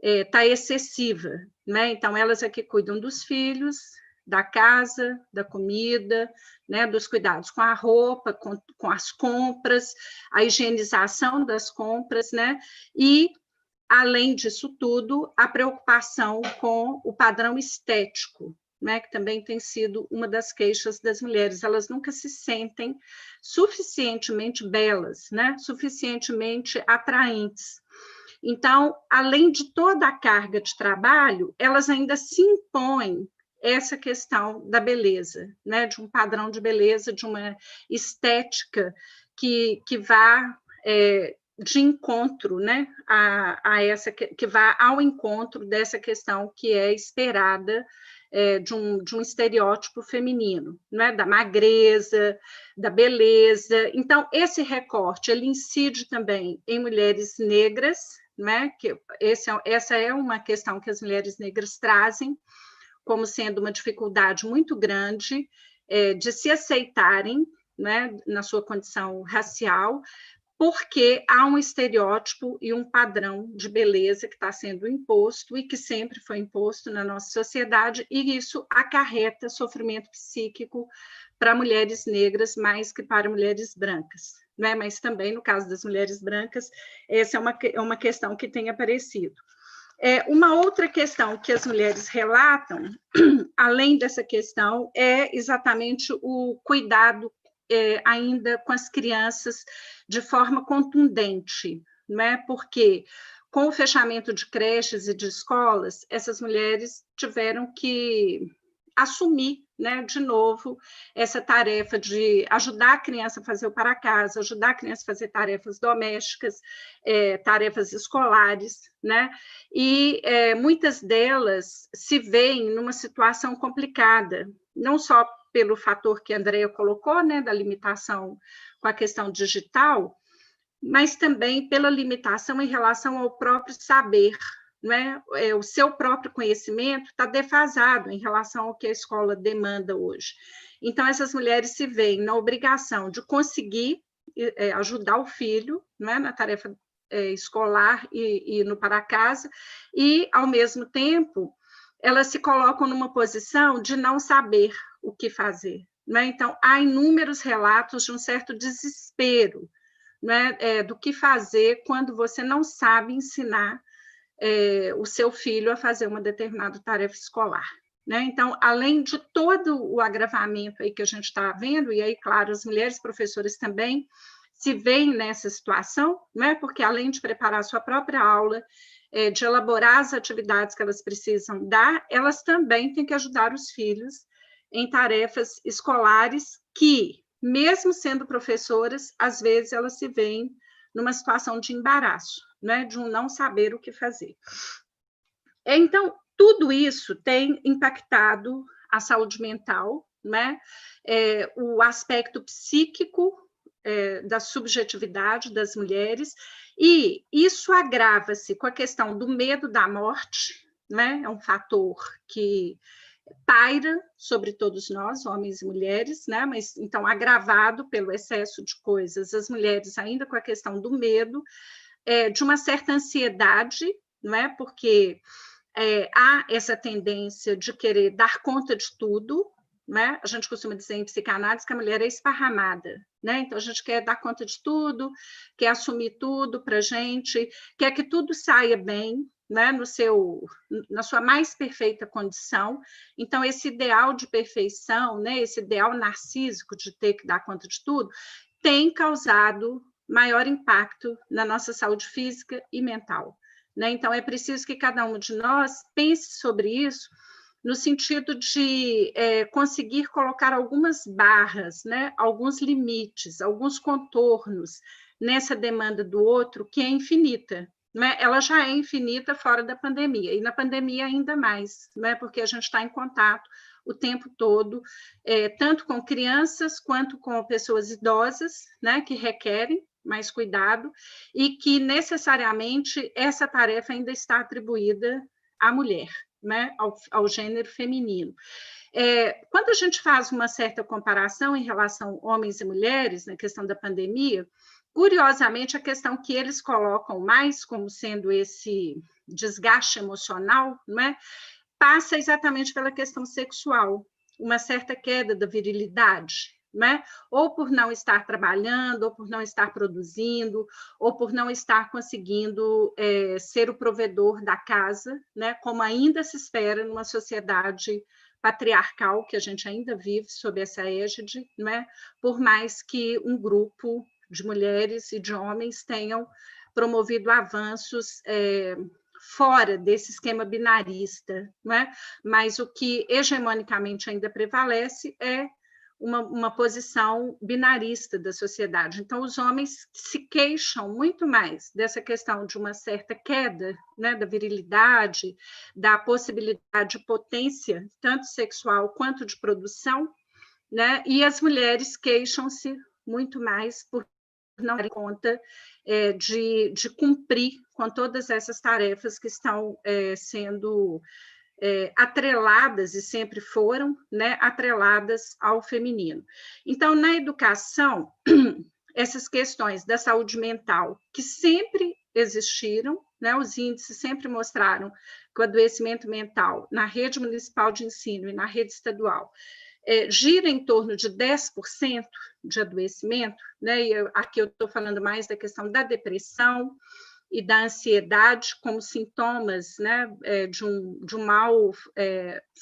está excessiva, né, então elas é que cuidam dos filhos, da casa, da comida, né, dos cuidados com a roupa, com as compras, a higienização das compras, né, e além disso tudo, a preocupação com o padrão estético, né, que também tem sido uma das queixas das mulheres. Elas nunca se sentem suficientemente belas, né, suficientemente atraentes. Então, além de toda a carga de trabalho, elas ainda se impõem essa questão da beleza, né, de um padrão de beleza, de uma estética que vá de encontro, né, a essa que vá ao encontro dessa questão que é esperada de um estereótipo feminino, né, da magreza, da beleza. Então, esse recorte ele incide também em mulheres negras, né, que essa é uma questão que as mulheres negras trazem como sendo uma dificuldade muito grande de se aceitarem, né, na sua condição racial, porque há um estereótipo e um padrão de beleza que está sendo imposto e que sempre foi imposto na nossa sociedade, e isso acarreta sofrimento psíquico para mulheres negras mais que para mulheres brancas, né? Mas também, no caso das mulheres brancas, essa é uma questão que tem aparecido. Uma outra questão que as mulheres relatam, além dessa questão, é exatamente o cuidado ainda com as crianças de forma contundente, né? Porque com o fechamento de creches e de escolas, essas mulheres tiveram que assumir, né, de novo, essa tarefa de ajudar a criança a fazer o para casa, ajudar a criança a fazer tarefas domésticas, tarefas escolares, né? E muitas delas se veem numa situação complicada, não só pelo fator que a Andrea colocou, né, da limitação com a questão digital, mas também pela limitação em relação ao próprio saber, né? O seu próprio conhecimento está defasado em relação ao que a escola demanda hoje. Então, essas mulheres se veem na obrigação de conseguir ajudar o filho, né, na tarefa escolar e no para casa, e, ao mesmo tempo, elas se colocam numa posição de não saber o que fazer, né? Então, há inúmeros relatos de um certo desespero, né, do que fazer quando você não sabe ensinar o seu filho a fazer uma determinada tarefa escolar, né? Então, além de todo o agravamento aí que a gente está vendo, e aí, claro, as mulheres professoras também se veem nessa situação, né? Porque além de preparar a sua própria aula, de elaborar as atividades que elas precisam dar, elas também têm que ajudar os filhos em tarefas escolares que, mesmo sendo professoras, às vezes elas se veem numa situação de embaraço, né, de um não saber o que fazer. Então, tudo isso tem impactado a saúde mental, né, o aspecto psíquico da subjetividade das mulheres, e isso agrava-se com a questão do medo da morte, né, é um fator que paira sobre todos nós, homens e mulheres, né? Mas então agravado pelo excesso de coisas, as mulheres ainda com a questão do medo, de uma certa ansiedade, não é? Porque há essa tendência de querer dar conta de tudo, né? A gente costuma dizer em psicanálise que a mulher é esparramada, né? Então a gente quer dar conta de tudo, quer assumir tudo para a gente, quer que tudo saia bem, né, na sua mais perfeita condição. Então, esse ideal de perfeição, né, esse ideal narcísico de ter que dar conta de tudo, tem causado maior impacto na nossa saúde física e mental, né? Então, é preciso que cada um de nós pense sobre isso no sentido de conseguir colocar algumas barras, né, alguns limites, alguns contornos nessa demanda do outro que é infinita, né? Ela já é infinita fora da pandemia, e na pandemia ainda mais, né? Porque a gente está em contato o tempo todo, tanto com crianças quanto com pessoas idosas, né? Que requerem, mais cuidado, e que necessariamente essa tarefa ainda está atribuída à mulher, né, ao gênero feminino. Quando a gente faz uma certa comparação em relação a homens e mulheres, na questão da pandemia, curiosamente, a questão que eles colocam mais como sendo esse desgaste emocional, né, passa exatamente pela questão sexual, uma certa queda da virilidade, né? Ou por não estar trabalhando, ou por não estar produzindo, ou por não estar conseguindo ser o provedor da casa, né? Como ainda se espera numa sociedade patriarcal, que a gente ainda vive sob essa égide, né? Por mais que um grupo de mulheres e de homens tenham promovido avanços fora desse esquema binarista, né? Mas o que hegemonicamente ainda prevalece é uma posição binarista da sociedade. Então, os homens se queixam muito mais dessa questão de uma certa queda, né, da virilidade, da possibilidade de potência, tanto sexual quanto de produção, né? E as mulheres queixam-se muito mais por não dar conta de cumprir com todas essas tarefas que estão sendo atreladas, e sempre foram, né, atreladas ao feminino. Então, na educação, essas questões da saúde mental, que sempre existiram, né, os índices sempre mostraram que o adoecimento mental na rede municipal de ensino e na rede estadual gira em torno de 10% de adoecimento, né, e aqui eu estou falando mais da questão da depressão e da ansiedade como sintomas, né, de um mau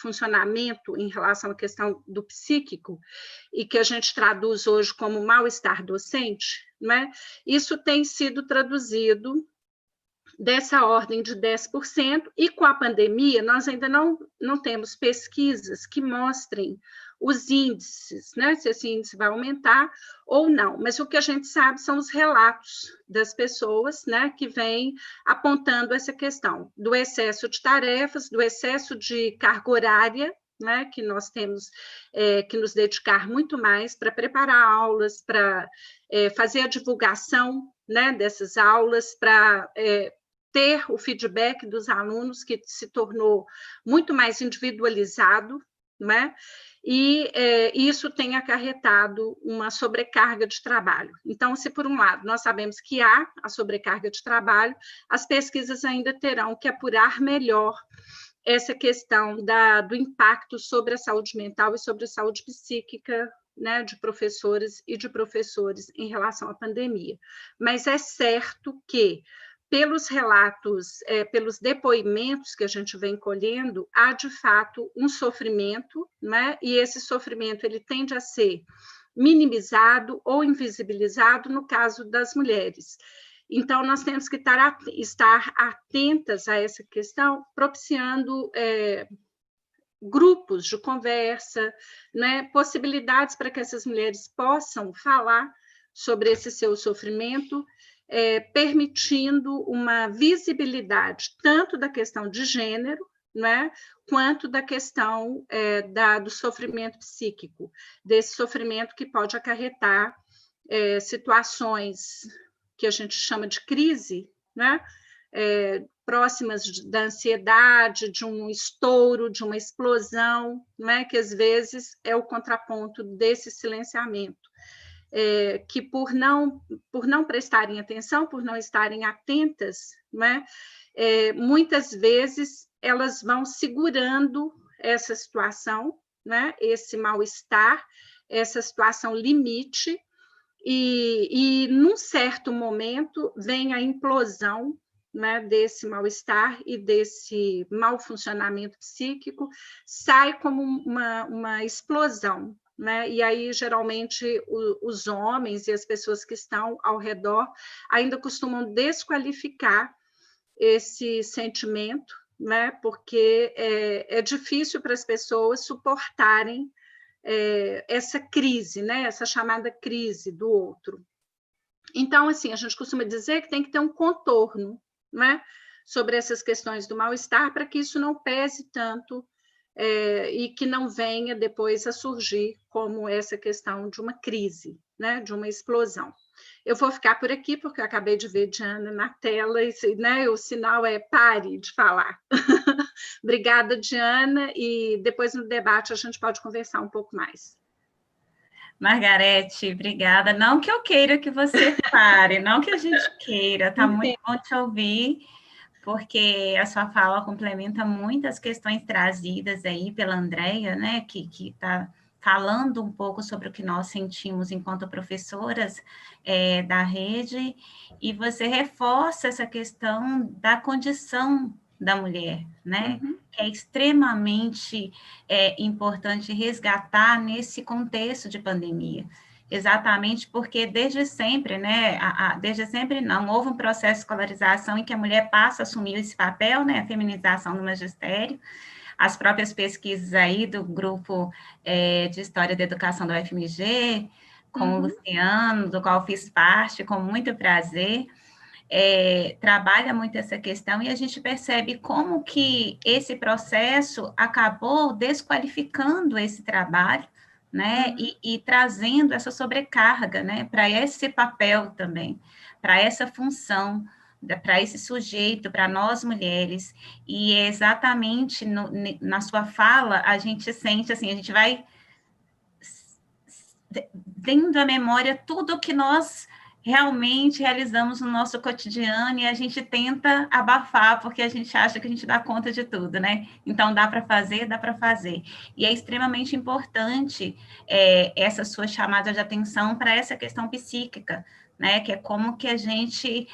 funcionamento em relação à questão do psíquico, e que a gente traduz hoje como mal-estar docente, né? Isso tem sido traduzido dessa ordem de 10%, e com a pandemia nós ainda não temos pesquisas que mostrem os índices, né, se esse índice vai aumentar ou não, mas o que a gente sabe são os relatos das pessoas, né, que vêm apontando essa questão do excesso de tarefas, do excesso de carga horária, né, que nós temos que nos dedicar muito mais para preparar aulas, para fazer a divulgação, né, dessas aulas, para ter o feedback dos alunos, que se tornou muito mais individualizado, né? E isso tem acarretado uma sobrecarga de trabalho. Então, se por um lado nós sabemos que há a sobrecarga de trabalho, as pesquisas ainda terão que apurar melhor essa questão do impacto sobre a saúde mental e sobre a saúde psíquica, né, de professoras e de professores em relação à pandemia. Mas é certo que, pelos relatos, pelos depoimentos que a gente vem colhendo, há, de fato, um sofrimento, né? E esse sofrimento ele tende a ser minimizado ou invisibilizado no caso das mulheres. Então, nós temos que estar atentas a essa questão, propiciando grupos de conversa, né? Possibilidades para que essas mulheres possam falar sobre esse seu sofrimento, permitindo uma visibilidade tanto da questão de gênero, né, quanto da questão do sofrimento psíquico, desse sofrimento que pode acarretar situações que a gente chama de crise, né, próximas da ansiedade, de um estouro, de uma explosão, né, que às vezes é o contraponto desse silenciamento. Que por não prestarem atenção, por não estarem atentas, né, muitas vezes elas vão segurando essa situação, né, esse mal-estar, essa situação limite, e num certo momento vem a implosão, né, desse mal-estar e desse mau funcionamento psíquico, sai como uma explosão, né? E aí, geralmente, os homens e as pessoas que estão ao redor ainda costumam desqualificar esse sentimento, né? Porque é difícil para as pessoas suportarem essa crise, né? Essa chamada crise do outro. Então, assim, a gente costuma dizer que tem que ter um contorno, né, sobre essas questões do mal-estar, para que isso não pese tanto e que não venha depois a surgir como essa questão de uma crise, né, de uma explosão. Eu vou ficar por aqui, porque eu acabei de ver Diana na tela, e, né, o sinal é pare de falar. Obrigada, Diana, e depois no debate a gente pode conversar um pouco mais. Margarete, obrigada. Não que eu queira que você pare, não que a gente queira, está muito bom te ouvir, porque a sua fala complementa muitas questões trazidas aí pela Andreia, né, que está falando um pouco sobre o que nós sentimos enquanto professoras da rede, e você reforça essa questão da condição da mulher, né, que é extremamente importante resgatar nesse contexto de pandemia. Exatamente porque desde sempre, né, desde sempre não, houve um processo de escolarização em que a mulher passa a assumir esse papel, né, a feminização do magistério. As próprias pesquisas aí do grupo de História da Educação da UFMG, com o Luciano, do qual fiz parte, com muito prazer, trabalha muito essa questão, e a gente percebe como que esse processo acabou desqualificando esse trabalho, né, e trazendo essa sobrecarga, né, para esse papel também, para essa função, para esse sujeito, para nós mulheres, e exatamente na sua fala, a gente sente assim, a gente vai tendo à memória tudo que nós realmente realizamos no nosso cotidiano, e a gente tenta abafar, porque a gente acha que a gente dá conta de tudo, né? Então, dá para fazer, dá para fazer. E é extremamente importante essa sua chamada de atenção para essa questão psíquica, né? Que é como que a gente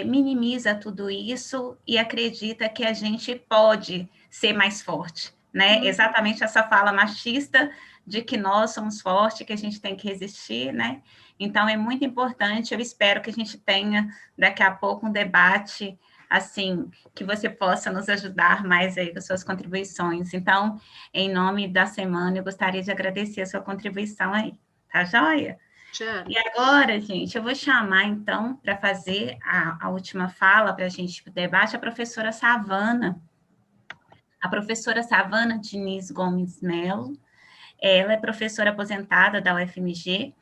minimiza tudo isso e acredita que a gente pode ser mais forte, né? Exatamente essa fala machista de que nós somos fortes, que a gente tem que resistir, né? Então, é muito importante, eu espero que a gente tenha, daqui a pouco, um debate, assim, que você possa nos ajudar mais aí com suas contribuições. Então, em nome da semana, eu gostaria de agradecer a sua contribuição aí, tá joia? Diana. E agora, gente, eu vou chamar, então, para fazer a última fala, para a gente o debate, a professora Savana. A professora Savana Diniz Gomes Melo. Ela é professora aposentada da UFMG,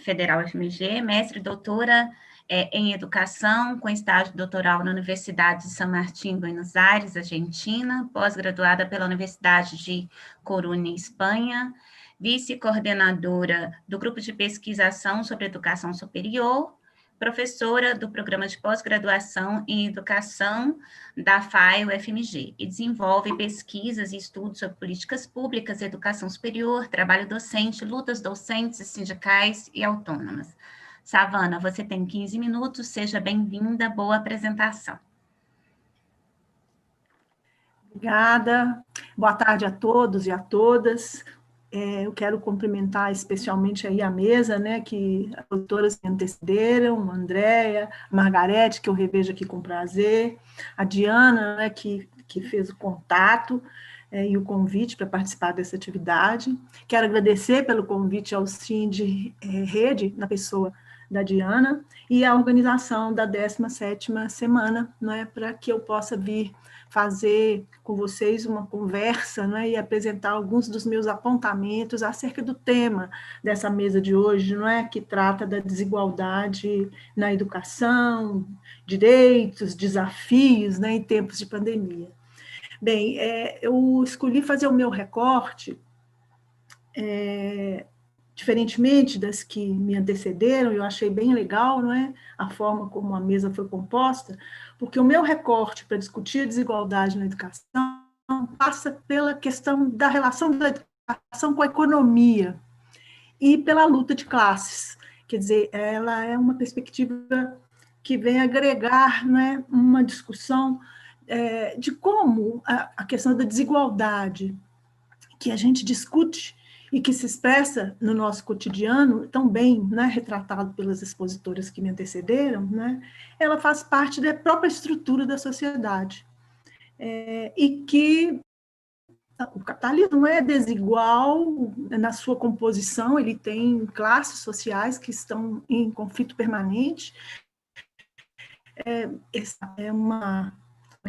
Federal UFMG, mestre e doutora em educação, com estágio doutoral na Universidade de San Martín, Buenos Aires, Argentina, pós-graduada pela Universidade de Coruña, Espanha, vice-coordenadora do Grupo de Pesquisação sobre Educação Superior, professora do Programa de Pós-Graduação em Educação da FAI UFMG, e desenvolve pesquisas e estudos sobre políticas públicas, educação superior, trabalho docente, lutas docentes, sindicais e autônomas. Savana, você tem 15 minutos, seja bem-vinda, boa apresentação. Obrigada, boa tarde a todos e a todas. Eu quero cumprimentar especialmente aí a mesa, né, que as doutoras me antecederam, a Andreia, a Margarete, que eu revejo aqui com prazer, a Diana, né, que fez o contato e o convite para participar dessa atividade. Quero agradecer pelo convite ao Sind Rede, na pessoa da Diana, e a organização da 17ª semana, né, para que eu possa vir fazer com vocês uma conversa, né, e apresentar alguns dos meus apontamentos acerca do tema dessa mesa de hoje, não é, que trata da desigualdade na educação, direitos, desafios, né, em tempos de pandemia. Bem, eu escolhi fazer o meu recorte, diferentemente das que me antecederam, eu achei bem legal, não é, a forma como a mesa foi composta, porque o meu recorte para discutir a desigualdade na educação passa pela questão da relação da educação com a economia e pela luta de classes. Quer dizer, ela é uma perspectiva que vem agregar, né, uma discussão de como a questão da desigualdade que a gente discute e que se expressa no nosso cotidiano, tão bem, né, retratado pelas expositoras que me antecederam, né, ela faz parte da própria estrutura da sociedade. E que o capitalismo é desigual na sua composição, ele tem classes sociais que estão em conflito permanente, é uma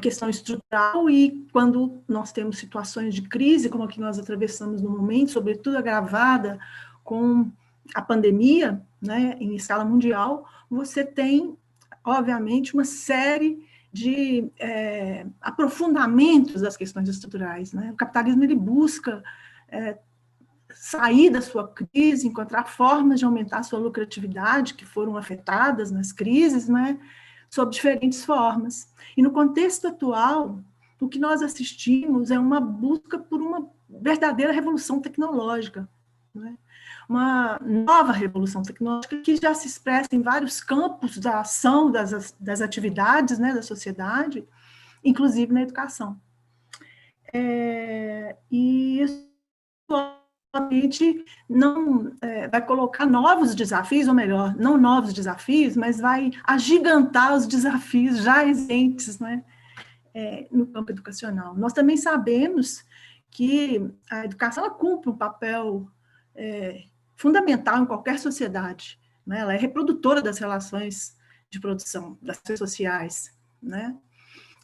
questão estrutural, e quando nós temos situações de crise, como a que nós atravessamos no momento, sobretudo agravada com a pandemia, né, em escala mundial, você tem, obviamente, uma série de aprofundamentos das questões estruturais, né? O capitalismo ele busca sair da sua crise, encontrar formas de aumentar a sua lucratividade, que foram afetadas nas crises, né, sob diferentes formas. E no contexto atual, o que nós assistimos é uma busca por uma verdadeira revolução tecnológica, né? Uma nova revolução tecnológica que já se expressa em vários campos da ação, das atividades, né, da sociedade, inclusive na educação. E isso não vai colocar novos desafios, ou melhor, não novos desafios, mas vai agigantar os desafios já existentes, né, no campo educacional. Nós também sabemos que a educação ela cumpre um papel fundamental em qualquer sociedade, né? Ela é reprodutora das relações de produção, das relações sociais, né?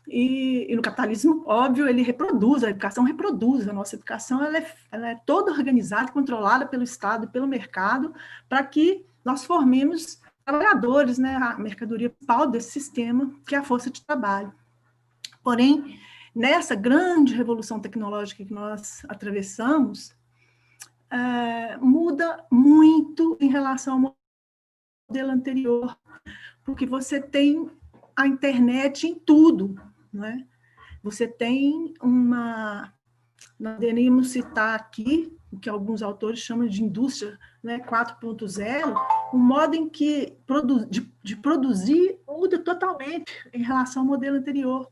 E no capitalismo, óbvio, ele reproduz, a educação reproduz, a nossa educação ela é toda organizada, controlada pelo Estado e pelo mercado, para que nós formemos trabalhadores, né, a mercadoria principal desse sistema, que é a força de trabalho. Porém, nessa grande revolução tecnológica que nós atravessamos, muda muito em relação ao modelo anterior, porque você tem a internet em tudo, né? Você tem nós poderíamos citar aqui, o que alguns autores chamam de indústria, né, 4.0, um modo em que de produzir muda totalmente em relação ao modelo anterior.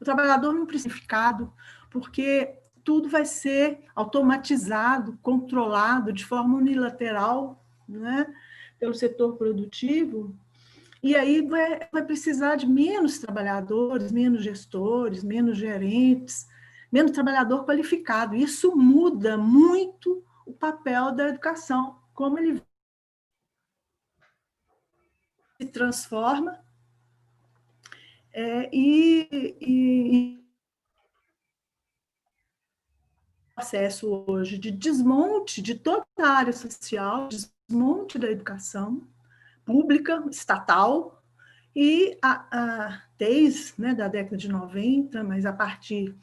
O trabalhador não precisa ser ficado, porque tudo vai ser automatizado, controlado de forma unilateral, né, pelo setor produtivo, e aí vai precisar de menos trabalhadores, menos gestores, menos gerentes, menos trabalhador qualificado. Isso muda muito o papel da educação, como ele se transforma e processo hoje de desmonte de toda a área social, desmonte da educação pública, estatal, e desde, né, da década de 90, mas a partir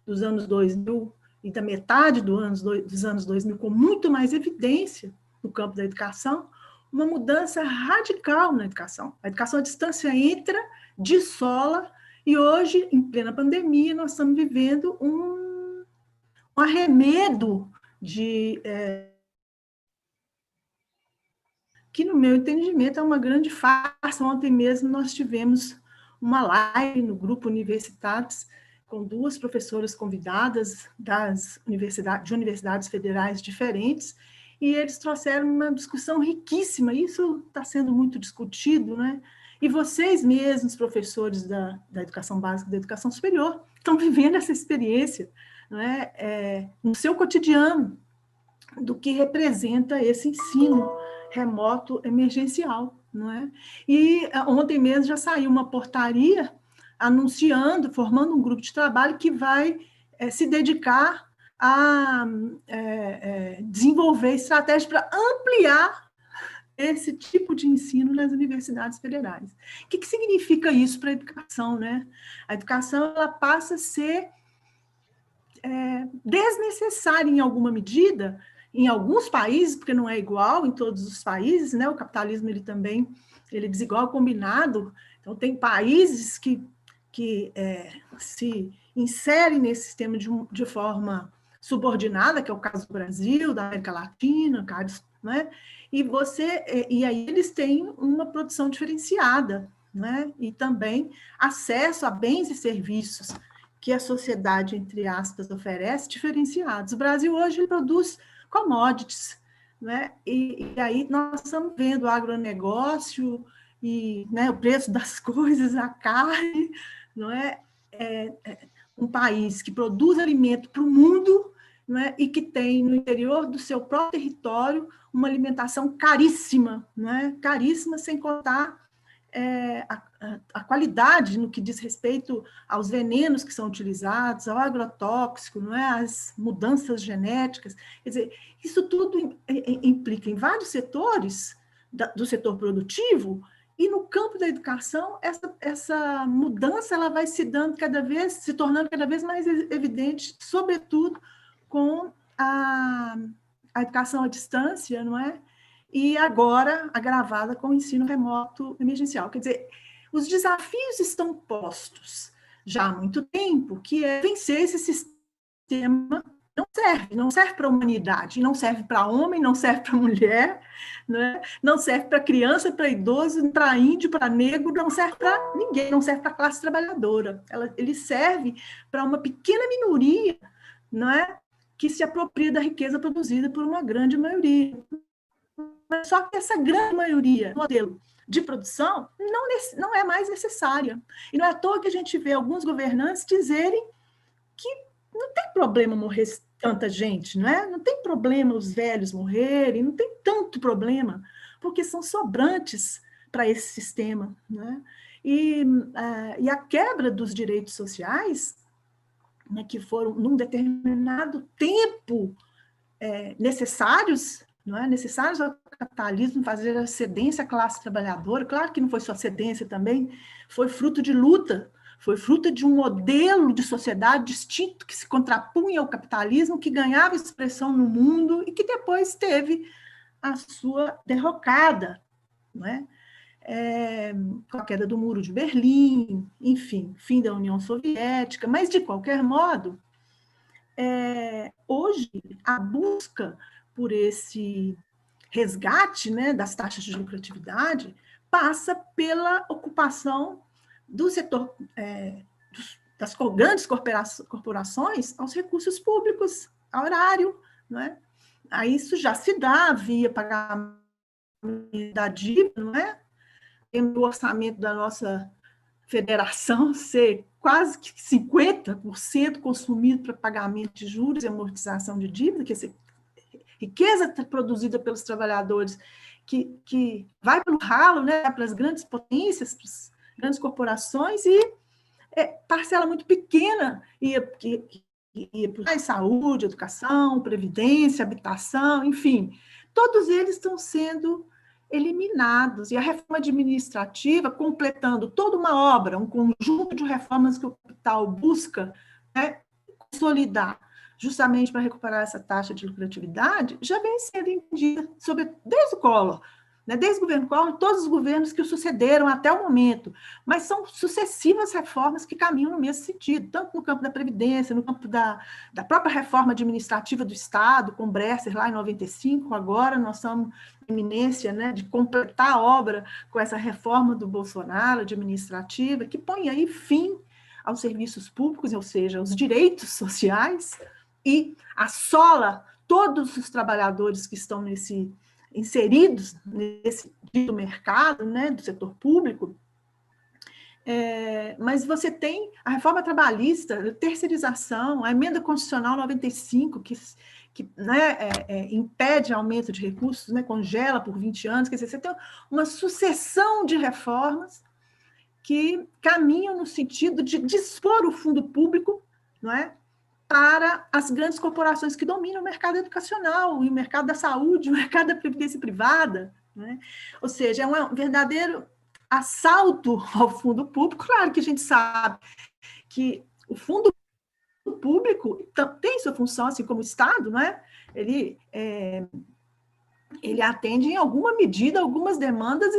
dos anos 2000 e da metade dos anos 2000, com muito mais evidência no campo da educação, uma mudança radical na educação. A educação à distância entra, dessola, e hoje, em plena pandemia, nós estamos vivendo um arremedo que, no meu entendimento, é uma grande farsa. Ontem mesmo nós tivemos uma live no grupo Universitates, com 2 professoras convidadas de universidades federais diferentes, e eles trouxeram uma discussão riquíssima. Isso está sendo muito discutido, né? E vocês mesmos, professores da educação básica e da educação superior, estão vivendo essa experiência, não é? No seu cotidiano, do que representa esse ensino remoto emergencial, não é? E ontem mesmo já saiu uma portaria anunciando, formando um grupo de trabalho que vai se dedicar a desenvolver estratégias para ampliar esse tipo de ensino nas universidades federais. O que significa isso para a educação, né? A educação ela passa a ser desnecessária em alguma medida, em alguns países, porque não é igual em todos os países, né? O capitalismo ele também é desigual combinado. Então tem países que se inserem nesse sistema de forma subordinada, que é o caso do Brasil, da América Latina, né? E aí eles têm uma produção diferenciada, né? E também acesso a bens e serviços que a sociedade, entre aspas, oferece, diferenciados. O Brasil hoje produz commodities, né? E aí nós estamos vendo o agronegócio e, né, o preço das coisas, a carne, não é? Um país que produz alimento para o mundo, não é? E que tem no interior do seu próprio território uma alimentação caríssima, não é? Caríssima, sem contar a qualidade no que diz respeito aos venenos que são utilizados, ao agrotóxico, não é? As mudanças genéticas. Quer dizer, isso tudo implica em vários setores do setor produtivo, e no campo da educação, essa mudança ela vai se tornando cada vez mais evidente, sobretudo com a educação à distância, não é? E agora agravada com o ensino remoto emergencial. Quer dizer, os desafios estão postos já há muito tempo, que é vencer esse sistema. Não serve para a humanidade, não serve para homem, não serve para mulher, né? Não serve para criança, para idoso, para índio, para negro, não serve para ninguém, não serve para a classe trabalhadora. Ele serve para uma pequena minoria, não é? Que se apropria da riqueza produzida por uma grande maioria. Só que essa grande maioria, modelo de produção, não é mais necessária. E não é à toa que a gente vê alguns governantes dizerem que não tem problema morrer tanta gente, não é? Não tem problema os velhos morrerem, não tem tanto problema, porque são sobrantes para esse sistema, não é? E a quebra dos direitos sociais, né, que foram, num determinado tempo, necessários, não é? Necessários ao capitalismo, fazer a cedência à classe trabalhadora. Claro que não foi só cedência também, foi fruto de luta, foi fruto de um modelo de sociedade distinto que se contrapunha ao capitalismo, que ganhava expressão no mundo e que depois teve a sua derrocada, não é? Com a queda do Muro de Berlim, enfim, fim da União Soviética, mas, de qualquer modo, hoje, a busca por esse resgate, né, das taxas de lucratividade passa pela ocupação do setor, das grandes corporações aos recursos públicos, a horário, não é? Aí isso já se dá via pagamento da dívida, não é? O orçamento da nossa federação ser quase que 50% consumido para pagamento de juros e amortização de dívida, quer dizer, riqueza produzida pelos trabalhadores que vai pelo ralo, né, para as grandes potências, para as grandes corporações, e parcela muito pequena ia para saúde, educação, previdência, habitação, enfim, todos eles estão sendo eliminados, e a reforma administrativa, completando toda uma obra, um conjunto de reformas que o capital busca, né, consolidar, justamente para recuperar essa taxa de lucratividade, já vem sendo entendida desde o Collor, né, desde o governo Collor, todos os governos que o sucederam até o momento, mas são sucessivas reformas que caminham no mesmo sentido, tanto no campo da Previdência, no campo da própria reforma administrativa do Estado, com Bresser lá em 95, agora nós estamos em iminência, né, de completar a obra com essa reforma do Bolsonaro administrativa, que põe aí fim aos serviços públicos, ou seja, aos direitos sociais, e assola todos os trabalhadores que estão inseridos nesse dito mercado, né, do setor público. Mas você tem a reforma trabalhista, a terceirização, a emenda constitucional 95, que né, impede aumento de recursos, né, congela por 20 anos, quer dizer, você tem uma sucessão de reformas que caminham no sentido de dispor o fundo público, não é, para as grandes corporações que dominam o mercado educacional, e o mercado da saúde, o mercado da previdência privada, né? Ou seja, é um verdadeiro assalto ao fundo público. Claro que a gente sabe que o fundo público tem sua função, assim como o Estado, não é? Ele atende em alguma medida algumas demandas,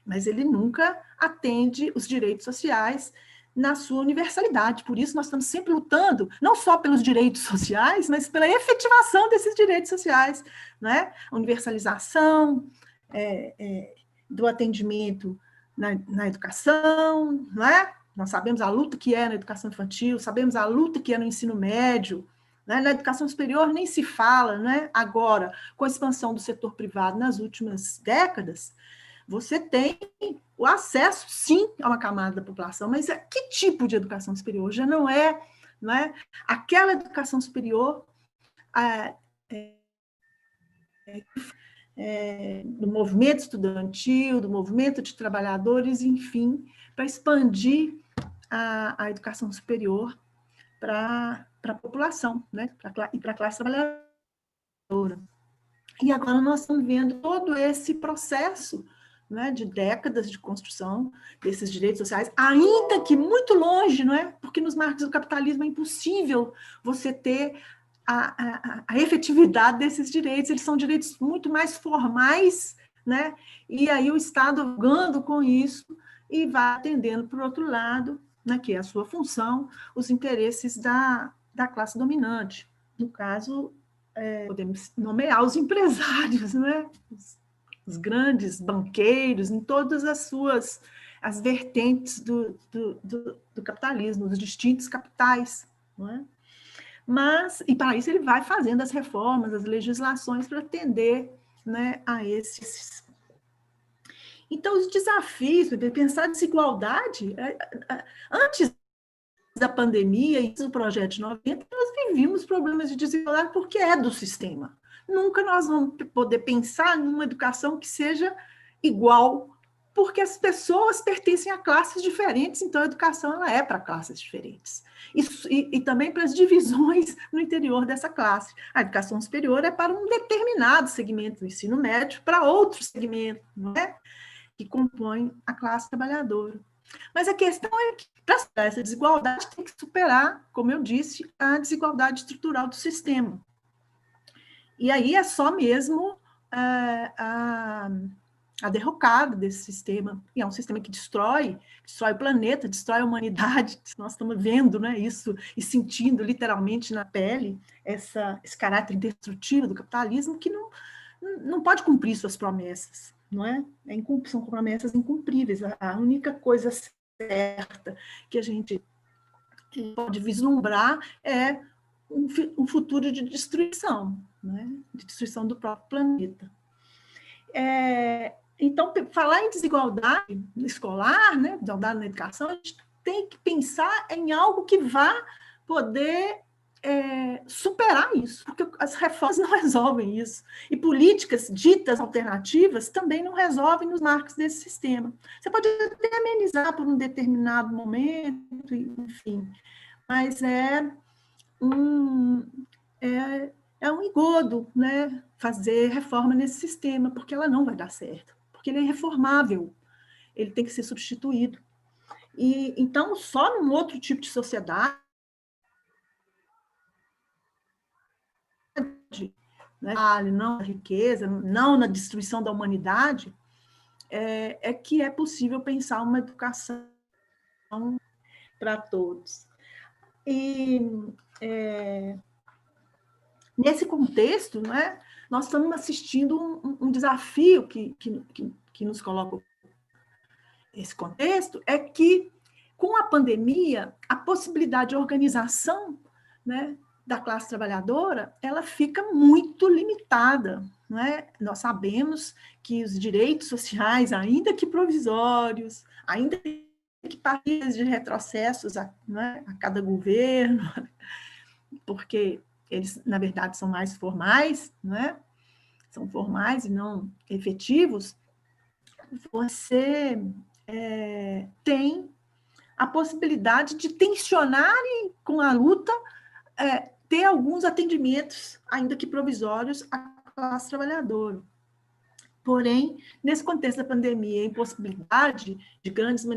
mas ele nunca atende os direitos sociais na sua universalidade. Por isso, nós estamos sempre lutando, não só pelos direitos sociais, mas pela efetivação desses direitos sociais, né? A universalização do atendimento na educação, não é? Nós sabemos a luta que é na educação infantil, sabemos a luta que é no ensino médio, né? Na educação superior nem se fala, né? Agora, com a expansão do setor privado nas últimas décadas, você tem o acesso, sim, a uma camada da população, mas que tipo de educação superior? Já não é aquela educação superior do movimento estudantil, do movimento de trabalhadores, enfim, para expandir a educação superior para a população, né? E para a classe trabalhadora. E agora nós estamos vendo todo esse processo, né, de décadas de construção desses direitos sociais, ainda que muito longe, não é? Porque nos marcos do capitalismo é impossível você ter a efetividade desses direitos, eles são direitos muito mais formais, né? E aí o Estado jogando com isso e vai atendendo, por outro lado, né, que é a sua função, os interesses da classe dominante. No caso, podemos nomear os empresários, né? Os grandes banqueiros, em todas as vertentes do capitalismo, os distintos capitais, não é? Mas, e para isso ele vai fazendo as reformas, as legislações para atender, né, a esses. Então, os desafios, pensar a desigualdade, antes da pandemia e do projeto de 90, nós vivíamos problemas de desigualdade porque é do sistema. Nunca nós vamos poder pensar em uma educação que seja igual, porque as pessoas pertencem a classes diferentes, então a educação ela é para classes diferentes. E também para as divisões no interior dessa classe. A educação superior é para um determinado segmento do ensino médio, para outro segmento, não é? Que compõe a classe trabalhadora. Mas a questão é que, para superar essa desigualdade, tem que superar, como eu disse, a desigualdade estrutural do sistema. E aí é só mesmo a derrocada desse sistema, e é um sistema que destrói o planeta, destrói a humanidade. Nós estamos vendo, né, isso e sentindo literalmente na pele esse caráter destrutivo do capitalismo que não pode cumprir suas promessas, não é? São promessas incumpríveis. A única coisa certa que a gente pode vislumbrar é um futuro de destruição, né? De destruição do próprio planeta. Então, falar em desigualdade escolar, né, desigualdade na educação, a gente tem que pensar em algo que vá poder superar isso, porque as reformas não resolvem isso. E políticas ditas alternativas também não resolvem nos marcos desse sistema. Você pode até amenizar por um determinado momento, enfim, mas é um engodo, né, fazer reforma nesse sistema, porque ela não vai dar certo, porque ele é irreformável, ele tem que ser substituído. E então, só num outro tipo de sociedade, né, não na riqueza, não na destruição da humanidade, é que é possível pensar uma educação para todos. E nesse contexto, né, nós estamos assistindo um desafio que nos coloca esse contexto, é que, com a pandemia, a possibilidade de organização, né, da classe trabalhadora, ela fica muito limitada, não é? Nós sabemos que os direitos sociais, ainda que provisórios, ainda que passíveis de retrocessos a cada governo, porque eles, na verdade, são mais formais, não é? São formais e não efetivos, você tem a possibilidade de tensionar com a luta, ter alguns atendimentos, ainda que provisórios, à classe trabalhadora. Porém, nesse contexto da pandemia, a impossibilidade de grandes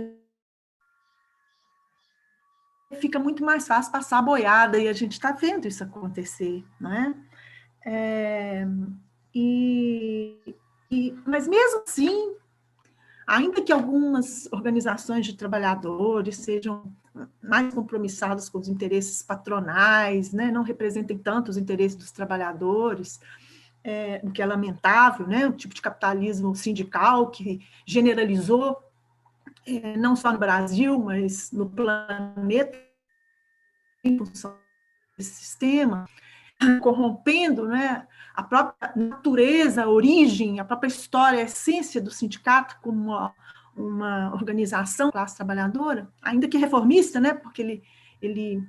fica muito mais fácil passar a boiada, e a gente está vendo isso acontecer, não é? Mas mesmo assim, ainda que algumas organizações de trabalhadores sejam mais compromissadas com os interesses patronais, né, não representem tanto os interesses dos trabalhadores, o que é lamentável, né, o tipo de capitalismo sindical que generalizou, não só no Brasil, mas no planeta, em função desse sistema, corrompendo, né, a própria natureza, a origem, a própria história, a essência do sindicato como uma organização da classe trabalhadora, ainda que reformista, né, porque ele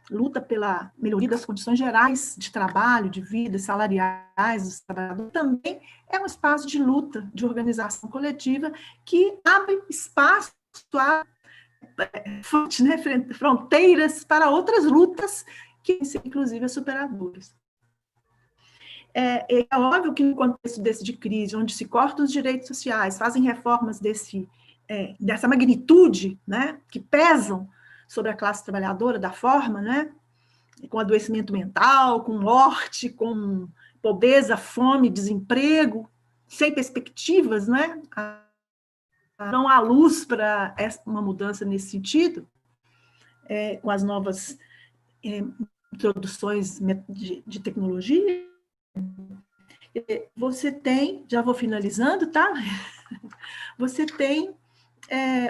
luta pela melhoria das condições gerais de trabalho, de vida, salariais dos trabalhadores, também é um espaço de luta, de organização coletiva, que abre espaço, fronteiras para outras lutas, que inclusive as superadoras. É óbvio que no contexto de crise, onde se cortam os direitos sociais, fazem reformas dessa magnitude, né, que pesam sobre a classe trabalhadora da forma, né, com adoecimento mental, com morte, com pobreza, fome, desemprego, sem perspectivas, né, não há luz para uma mudança nesse sentido, com as novas introduções de tecnologia. Você tem, já vou finalizando, tá? Você tem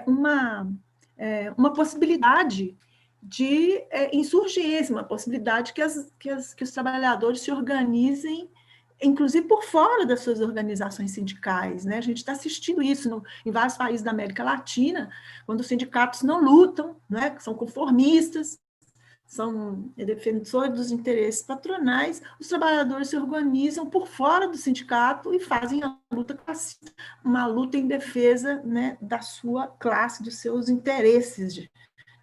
uma possibilidade de insurgência, uma possibilidade que os trabalhadores se organizem, inclusive por fora das suas organizações sindicais, né? A gente está assistindo isso em vários países da América Latina, quando os sindicatos não lutam, né? São conformistas, são defensores dos interesses patronais, os trabalhadores se organizam por fora do sindicato e fazem a luta classista, uma luta em defesa, né, da sua classe, dos seus interesses de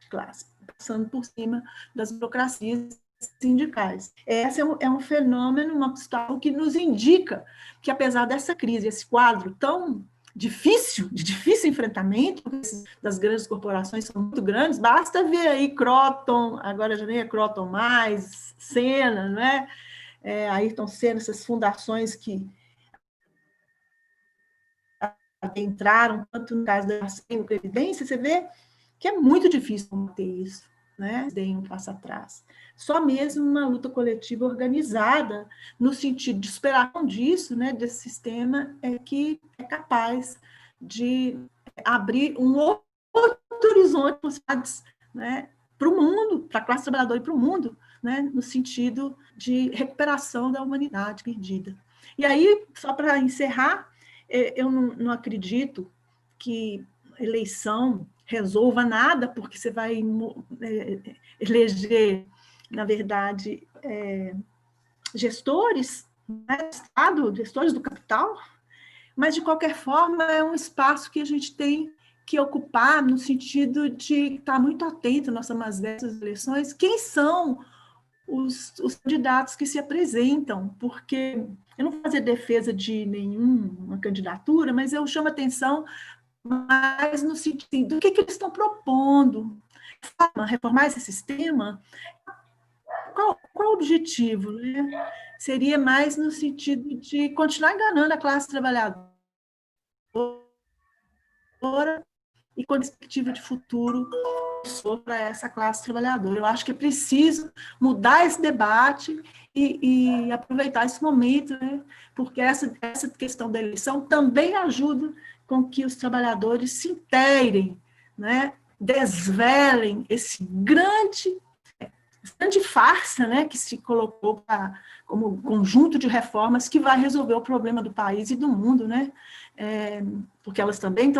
classe, passando por cima das burocracias sindicais. Esse é um fenômeno, uma situação que nos indica que, apesar dessa crise, esse quadro tão de difícil enfrentamento, das grandes corporações são muito grandes, basta ver aí Croton, agora já nem é Croton mais, Senna, né? Ayrton Senna, essas fundações que entraram, tanto no caso da Previdência, você vê que é muito difícil combater isso, né? Deem um passo atrás. Só mesmo uma luta coletiva organizada, no sentido de superação disso, né, desse sistema, que é capaz de abrir um outro horizonte, né, para o mundo, para a classe trabalhadora e para o mundo, né, no sentido de recuperação da humanidade perdida. E aí, só para encerrar, eu não acredito que eleição resolva nada, porque você vai eleger, na verdade, gestores, né, do Estado, gestores do capital, mas, de qualquer forma, é um espaço que a gente tem que ocupar no sentido de estar muito atento nas mais diversas eleições, quem são os candidatos que se apresentam, porque eu não vou fazer defesa de nenhuma candidatura, mas eu chamo a atenção mais no sentido do que eles estão propondo. Reformar esse sistema, qual o objetivo? Né? Seria mais no sentido de continuar enganando a classe trabalhadora e com perspectiva de futuro para essa classe trabalhadora. Eu acho que é preciso mudar esse debate e aproveitar esse momento, né? Porque essa questão da eleição também ajuda com que os trabalhadores se inteirem, né? Desvelem esse grande farsa, né, que se colocou como conjunto de reformas que vai resolver o problema do país e do mundo, né? Porque elas também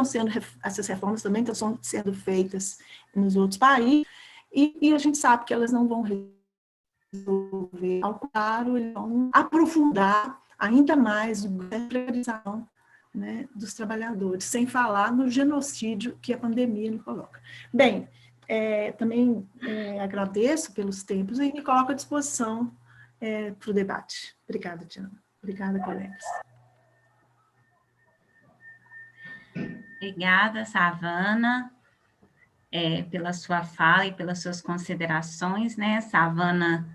essas reformas também estão sendo feitas nos outros países, e a gente sabe que elas não vão resolver, ao contrário, eles vão aprofundar ainda mais a precarização, né, dos trabalhadores, sem falar no genocídio que a pandemia nos coloca. Bem, também agradeço pelos tempos e me coloco à disposição para o debate. Obrigada, Diana. Obrigada, colegas. Obrigada, Savana, pela sua fala e pelas suas considerações, né? Savana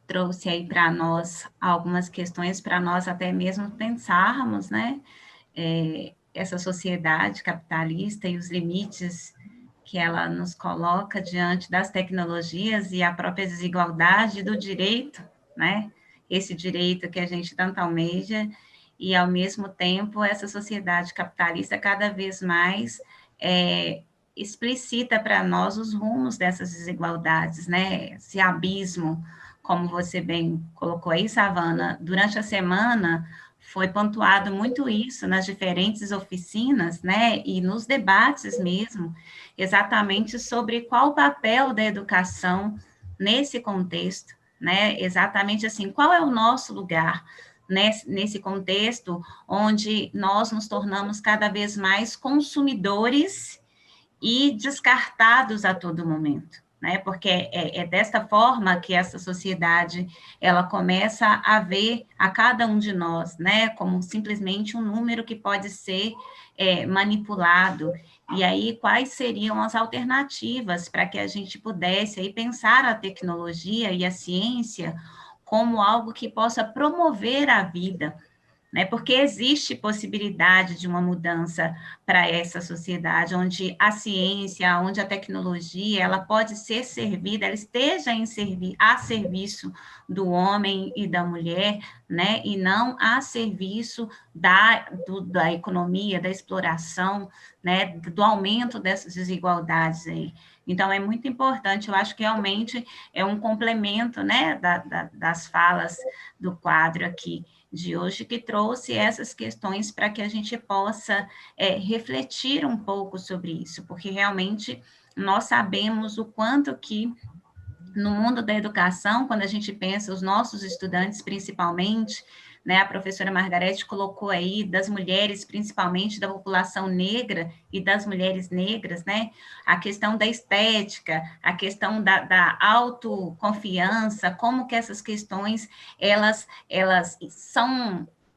trouxe aí para nós algumas questões para nós até mesmo pensarmos, né? Essa sociedade capitalista e os limites que ela nos coloca diante das tecnologias e a própria desigualdade do direito, né? Esse direito que a gente tanto almeja, e, ao mesmo tempo, essa sociedade capitalista cada vez mais explicita para nós os rumos dessas desigualdades, né? Esse abismo, como você bem colocou aí, Savana, durante a semana foi pontuado muito isso nas diferentes oficinas, né, e nos debates mesmo, exatamente sobre qual o papel da educação nesse contexto, né? Exatamente assim, qual é o nosso lugar nesse contexto onde nós nos tornamos cada vez mais consumidores e descartados a todo momento, né? Porque é desta forma que essa sociedade ela começa a ver a cada um de nós, né? Como simplesmente um número que pode ser manipulado. E aí, quais seriam as alternativas para que a gente pudesse aí pensar a tecnologia e a ciência como algo que possa promover a vida, né? Porque existe possibilidade de uma mudança para essa sociedade, onde a ciência, onde a tecnologia, ela pode ser servida, ela esteja a serviço do homem e da mulher, né? E não a serviço da economia, da exploração, né? Do aumento dessas desigualdades aí. Então, é muito importante, eu acho que realmente é um complemento, né, das falas do quadro aqui de hoje, que trouxe essas questões para que a gente possa refletir um pouco sobre isso, porque realmente nós sabemos o quanto que no mundo da educação, quando a gente pensa os nossos estudantes principalmente, né, a professora Margarete colocou aí das mulheres, principalmente da população negra e das mulheres negras, né, a questão da estética, a questão da autoconfiança, como que essas questões, elas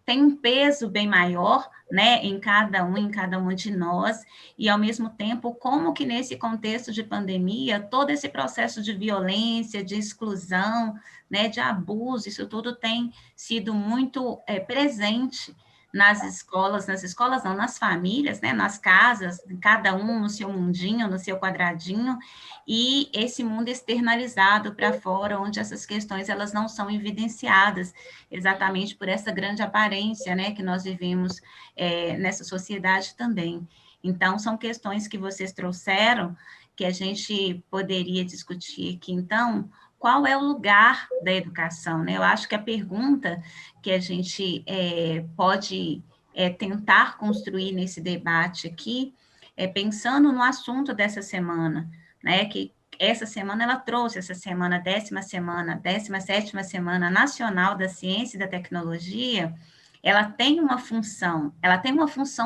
têm um peso bem maior, né, em cada um de nós, e ao mesmo tempo, como que nesse contexto de pandemia, todo esse processo de violência, de exclusão, né, de abuso, isso tudo tem sido muito presente nas escolas não, nas famílias, né, nas casas, cada um no seu mundinho, no seu quadradinho, e esse mundo externalizado para fora, onde essas questões elas não são evidenciadas, exatamente por essa grande aparência, né, que nós vivemos nessa sociedade também. Então, são questões que vocês trouxeram, que a gente poderia discutir aqui. Então, qual é o lugar da educação, né? Eu acho que a pergunta que a gente pode tentar construir nesse debate aqui, pensando no assunto dessa semana, né? Que essa semana ela trouxe, essa semana, 17ª Semana Nacional da Ciência e da Tecnologia, ela tem uma função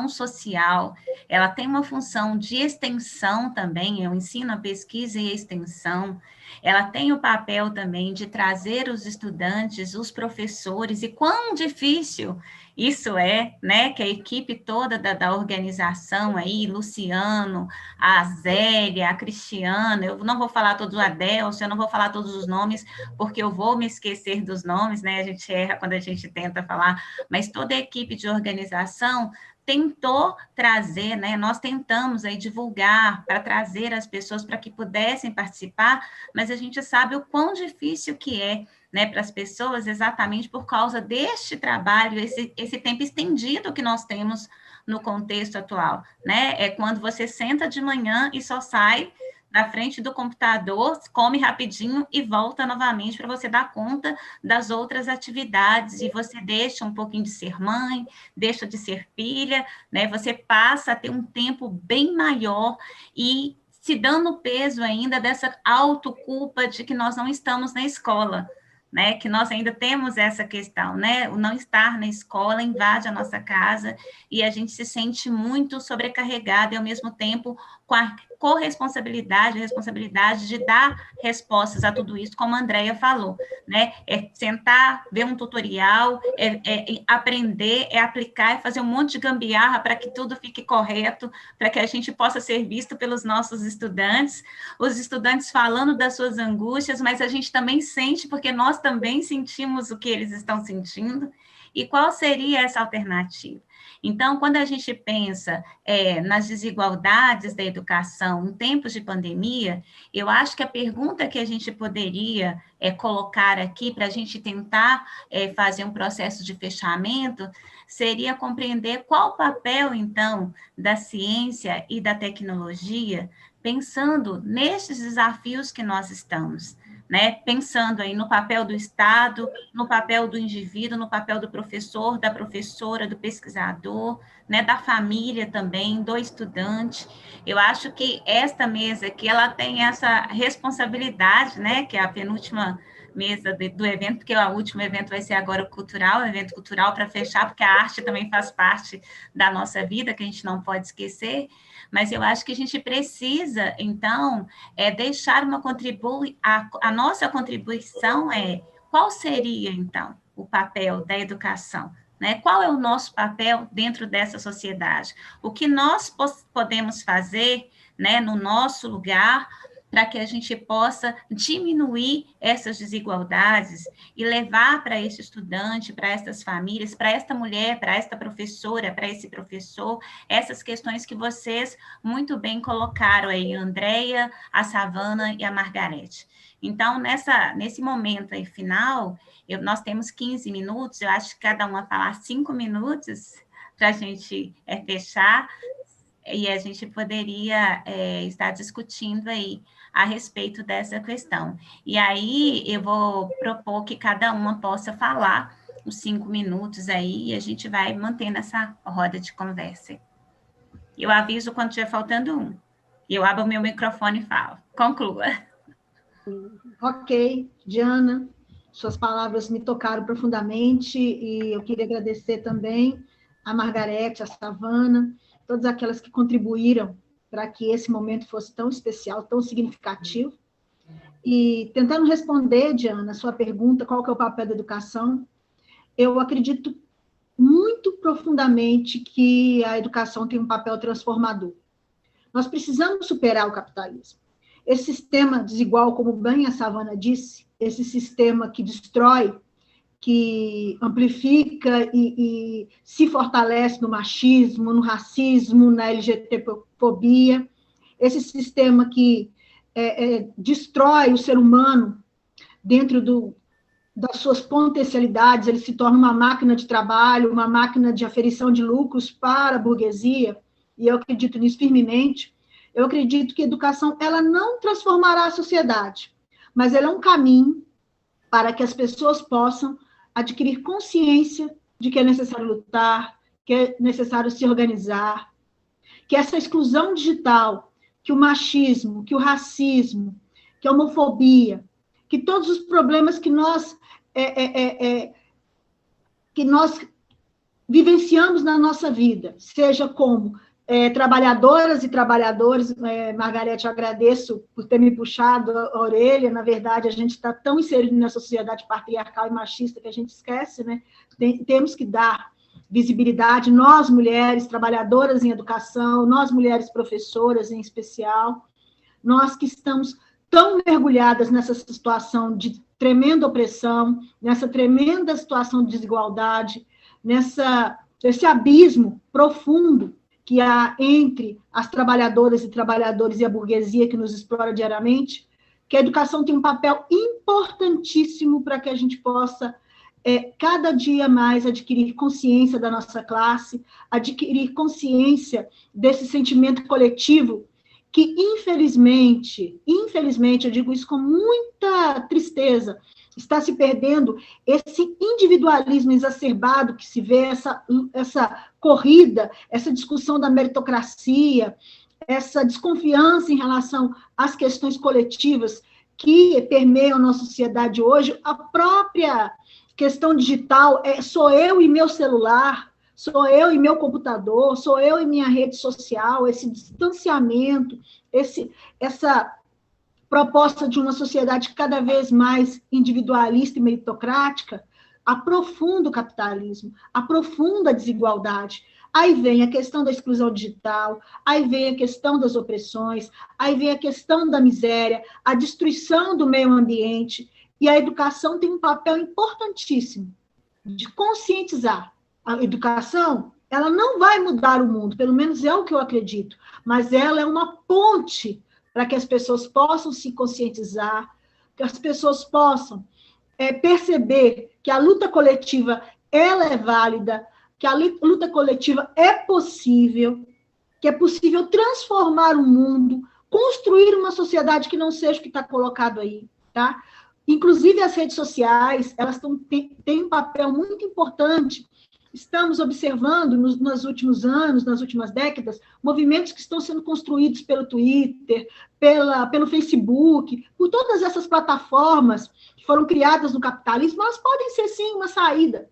social, ela tem uma função de extensão também, eu ensino a pesquisa e a extensão, ela tem o papel também de trazer os estudantes, os professores, e quão difícil isso né, que a equipe toda da organização aí, Luciano, a Zélia, a Cristiana, eu não vou falar todos, a Delcio, eu não vou falar todos os nomes, porque eu vou me esquecer dos nomes, né, a gente erra quando a gente tenta falar, mas toda a equipe de organização tentou trazer, né, nós tentamos aí divulgar para trazer as pessoas para que pudessem participar, mas a gente sabe o quão difícil que é, né, para as pessoas, exatamente por causa deste trabalho, esse tempo estendido que nós temos no contexto atual, né, é quando você senta de manhã e só sai na frente do computador, come rapidinho e volta novamente para você dar conta das outras atividades, e você deixa um pouquinho de ser mãe, deixa de ser filha, né, você passa a ter um tempo bem maior e se dando peso ainda dessa autoculpa de que nós não estamos na escola, né, que nós ainda temos essa questão, né, o não estar na escola invade a nossa casa e a gente se sente muito sobrecarregado e, ao mesmo tempo, com a corresponsabilidade, a responsabilidade de dar respostas a tudo isso, como a Andrea falou, né, é sentar, ver um tutorial, aprender, aplicar, fazer um monte de gambiarra para que tudo fique correto, para que a gente possa ser visto pelos nossos estudantes, os estudantes falando das suas angústias, mas a gente também sente, porque nós também sentimos o que eles estão sentindo, e qual seria essa alternativa? Então, quando a gente pensa nas desigualdades da educação em tempos de pandemia, eu acho que a pergunta que a gente poderia colocar aqui para a gente tentar fazer um processo de fechamento seria compreender qual o papel, então, da ciência e da tecnologia, pensando nestes desafios que nós estamos, né, pensando aí no papel do Estado, no papel do indivíduo, no papel do professor, da professora, do pesquisador, né, da família também, do estudante. Eu acho que esta mesa aqui, ela tem essa responsabilidade, né, que é a penúltima mesa do evento, porque o último evento vai ser agora cultural, evento cultural para fechar, porque a arte também faz parte da nossa vida, que a gente não pode esquecer, mas eu acho que a gente precisa, então, deixar uma contribuição, a nossa contribuição qual seria, então, o papel da educação? Né? Qual é o nosso papel dentro dessa sociedade? O que nós podemos fazer, né, no nosso lugar, para que a gente possa diminuir essas desigualdades e levar para esse estudante, para essas famílias, para esta mulher, para esta professora, para esse professor, essas questões que vocês muito bem colocaram aí, a Andreia, a Savana e a Margarete. Então, nesse momento aí final, nós temos 15 minutos, eu acho que cada uma falar 5 minutos para a gente fechar, e a gente poderia estar discutindo aí a respeito dessa questão. E aí eu vou propor que cada uma possa falar os 5 minutos aí, e a gente vai mantendo essa roda de conversa. Eu aviso quando estiver faltando um. Eu abro o meu microfone e falo. Conclua. Ok, Diana, suas palavras me tocaram profundamente, e eu queria agradecer também a Margarete, a Savana, todas aquelas que contribuíram para que esse momento fosse tão especial, tão significativo. E tentando responder, Diana, a sua pergunta, qual que é o papel da educação, eu acredito muito profundamente que a educação tem um papel transformador. Nós precisamos superar o capitalismo. Esse sistema desigual, como bem a Savana disse, esse sistema que destrói, que amplifica e se fortalece no machismo, no racismo, na LGBTfobia, esse sistema que destrói o ser humano dentro das suas potencialidades, ele se torna uma máquina de trabalho, uma máquina de aferição de lucros para a burguesia, e eu acredito nisso firmemente. Eu acredito que a educação ela não transformará a sociedade, mas ela é um caminho para que as pessoas possam adquirir consciência de que é necessário lutar, que é necessário se organizar, que essa exclusão digital, que o machismo, que o racismo, que a homofobia, que todos os problemas que nós vivenciamos na nossa vida, seja como trabalhadoras e trabalhadores, Margarete, eu agradeço por ter me puxado a orelha, na verdade, a gente está tão inserido na sociedade patriarcal e machista que a gente esquece, né? Temos que dar visibilidade, nós, mulheres trabalhadoras em educação, nós, mulheres professoras em especial, nós que estamos tão mergulhadas nessa situação de tremenda opressão, nessa tremenda situação de desigualdade, nesse abismo profundo que há entre as trabalhadoras e trabalhadores e a burguesia que nos explora diariamente, que a educação tem um papel importantíssimo para que a gente possa, cada dia mais, adquirir consciência da nossa classe, adquirir consciência desse sentimento coletivo que, infelizmente, eu digo isso com muita tristeza, está se perdendo esse individualismo exacerbado que se vê, essa corrida, essa discussão da meritocracia, essa desconfiança em relação às questões coletivas que permeiam a nossa sociedade hoje. A própria questão digital sou eu e meu celular, sou eu e meu computador, sou eu e minha rede social, esse distanciamento, essa proposta de uma sociedade cada vez mais individualista e meritocrática, aprofunda o capitalismo, aprofunda a desigualdade. Aí vem a questão da exclusão digital, aí vem a questão das opressões, aí vem a questão da miséria, a destruição do meio ambiente, e a educação tem um papel importantíssimo de conscientizar. A educação, ela não vai mudar o mundo, pelo menos é o que eu acredito, mas ela é uma ponte para que as pessoas possam se conscientizar, que as pessoas possam perceber que a luta coletiva ela é válida, que a luta coletiva é possível, que é possível transformar o mundo, construir uma sociedade que não seja o que está colocado aí, tá? Inclusive, as redes sociais, elas têm um papel muito importante. Estamos observando, nos últimos anos, nas últimas décadas, movimentos que estão sendo construídos pelo Twitter, pelo Facebook, por todas essas plataformas que foram criadas no capitalismo, elas podem ser, sim, uma saída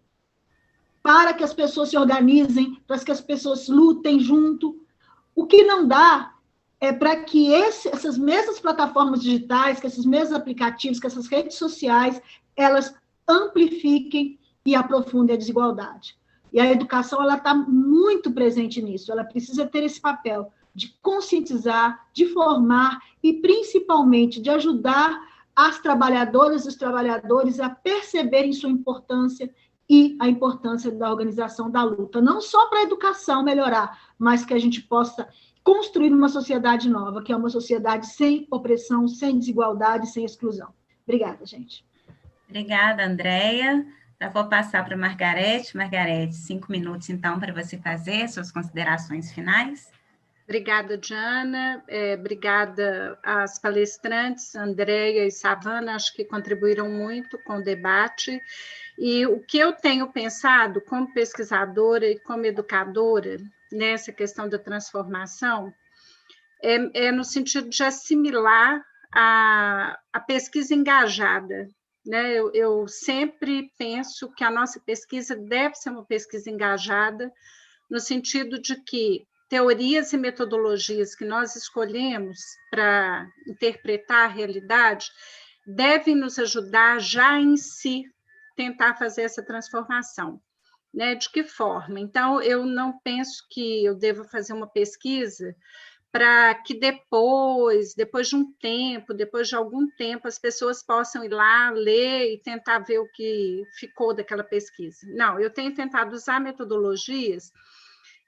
para que as pessoas se organizem, para que as pessoas lutem junto. O que não dá é para que essas mesmas plataformas digitais, que esses mesmos aplicativos, que essas redes sociais, elas amplifiquem e aprofundem a desigualdade. E a educação, ela está muito presente nisso, ela precisa ter esse papel de conscientizar, de formar e, principalmente, de ajudar as trabalhadoras e os trabalhadores a perceberem sua importância e a importância da organização da luta, não só para a educação melhorar, mas que a gente possa construir uma sociedade nova, que é uma sociedade sem opressão, sem desigualdade, sem exclusão. Obrigada, gente. Obrigada, Andréia. Já vou passar para a Margarete. Margarete, 5 minutos, então, para você fazer suas considerações finais. Obrigada, Diana. Obrigada às palestrantes, Andréia e Savana, acho que contribuíram muito com o debate. E o que eu tenho pensado como pesquisadora e como educadora nessa questão da transformação é no sentido de assimilar a pesquisa engajada. Né? Eu sempre penso que a nossa pesquisa deve ser uma pesquisa engajada, no sentido de que teorias e metodologias que nós escolhemos para interpretar a realidade devem nos ajudar já em si tentar fazer essa transformação. Né? De que forma? Então, eu não penso que eu devo fazer uma pesquisa para que depois de um tempo, depois de algum tempo, as pessoas possam ir lá, ler e tentar ver o que ficou daquela pesquisa. Não, eu tenho tentado usar metodologias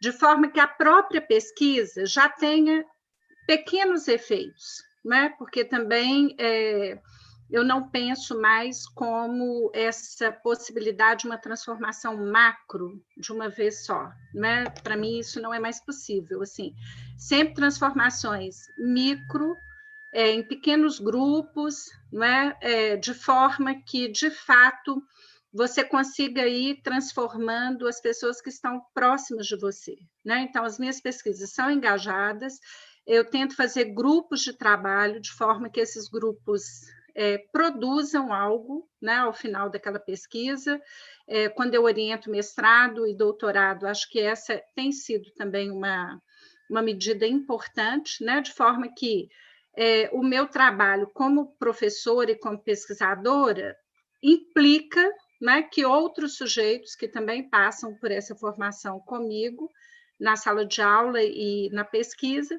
de forma que a própria pesquisa já tenha pequenos efeitos, né? Porque também eu não penso mais como essa possibilidade de uma transformação macro de uma vez só, né? Para mim, isso não é mais possível. Assim, sempre transformações micro, em pequenos grupos, né? De forma que, de fato, você consiga ir transformando as pessoas que estão próximas de você. Né? Então, as minhas pesquisas são engajadas, eu tento fazer grupos de trabalho, de forma que esses grupos produzam algo, né, ao final daquela pesquisa. Quando eu oriento mestrado e doutorado, acho que essa tem sido também uma medida importante, né, de forma que o meu trabalho como professora e como pesquisadora implica, né, que outros sujeitos que também passam por essa formação comigo, na sala de aula e na pesquisa,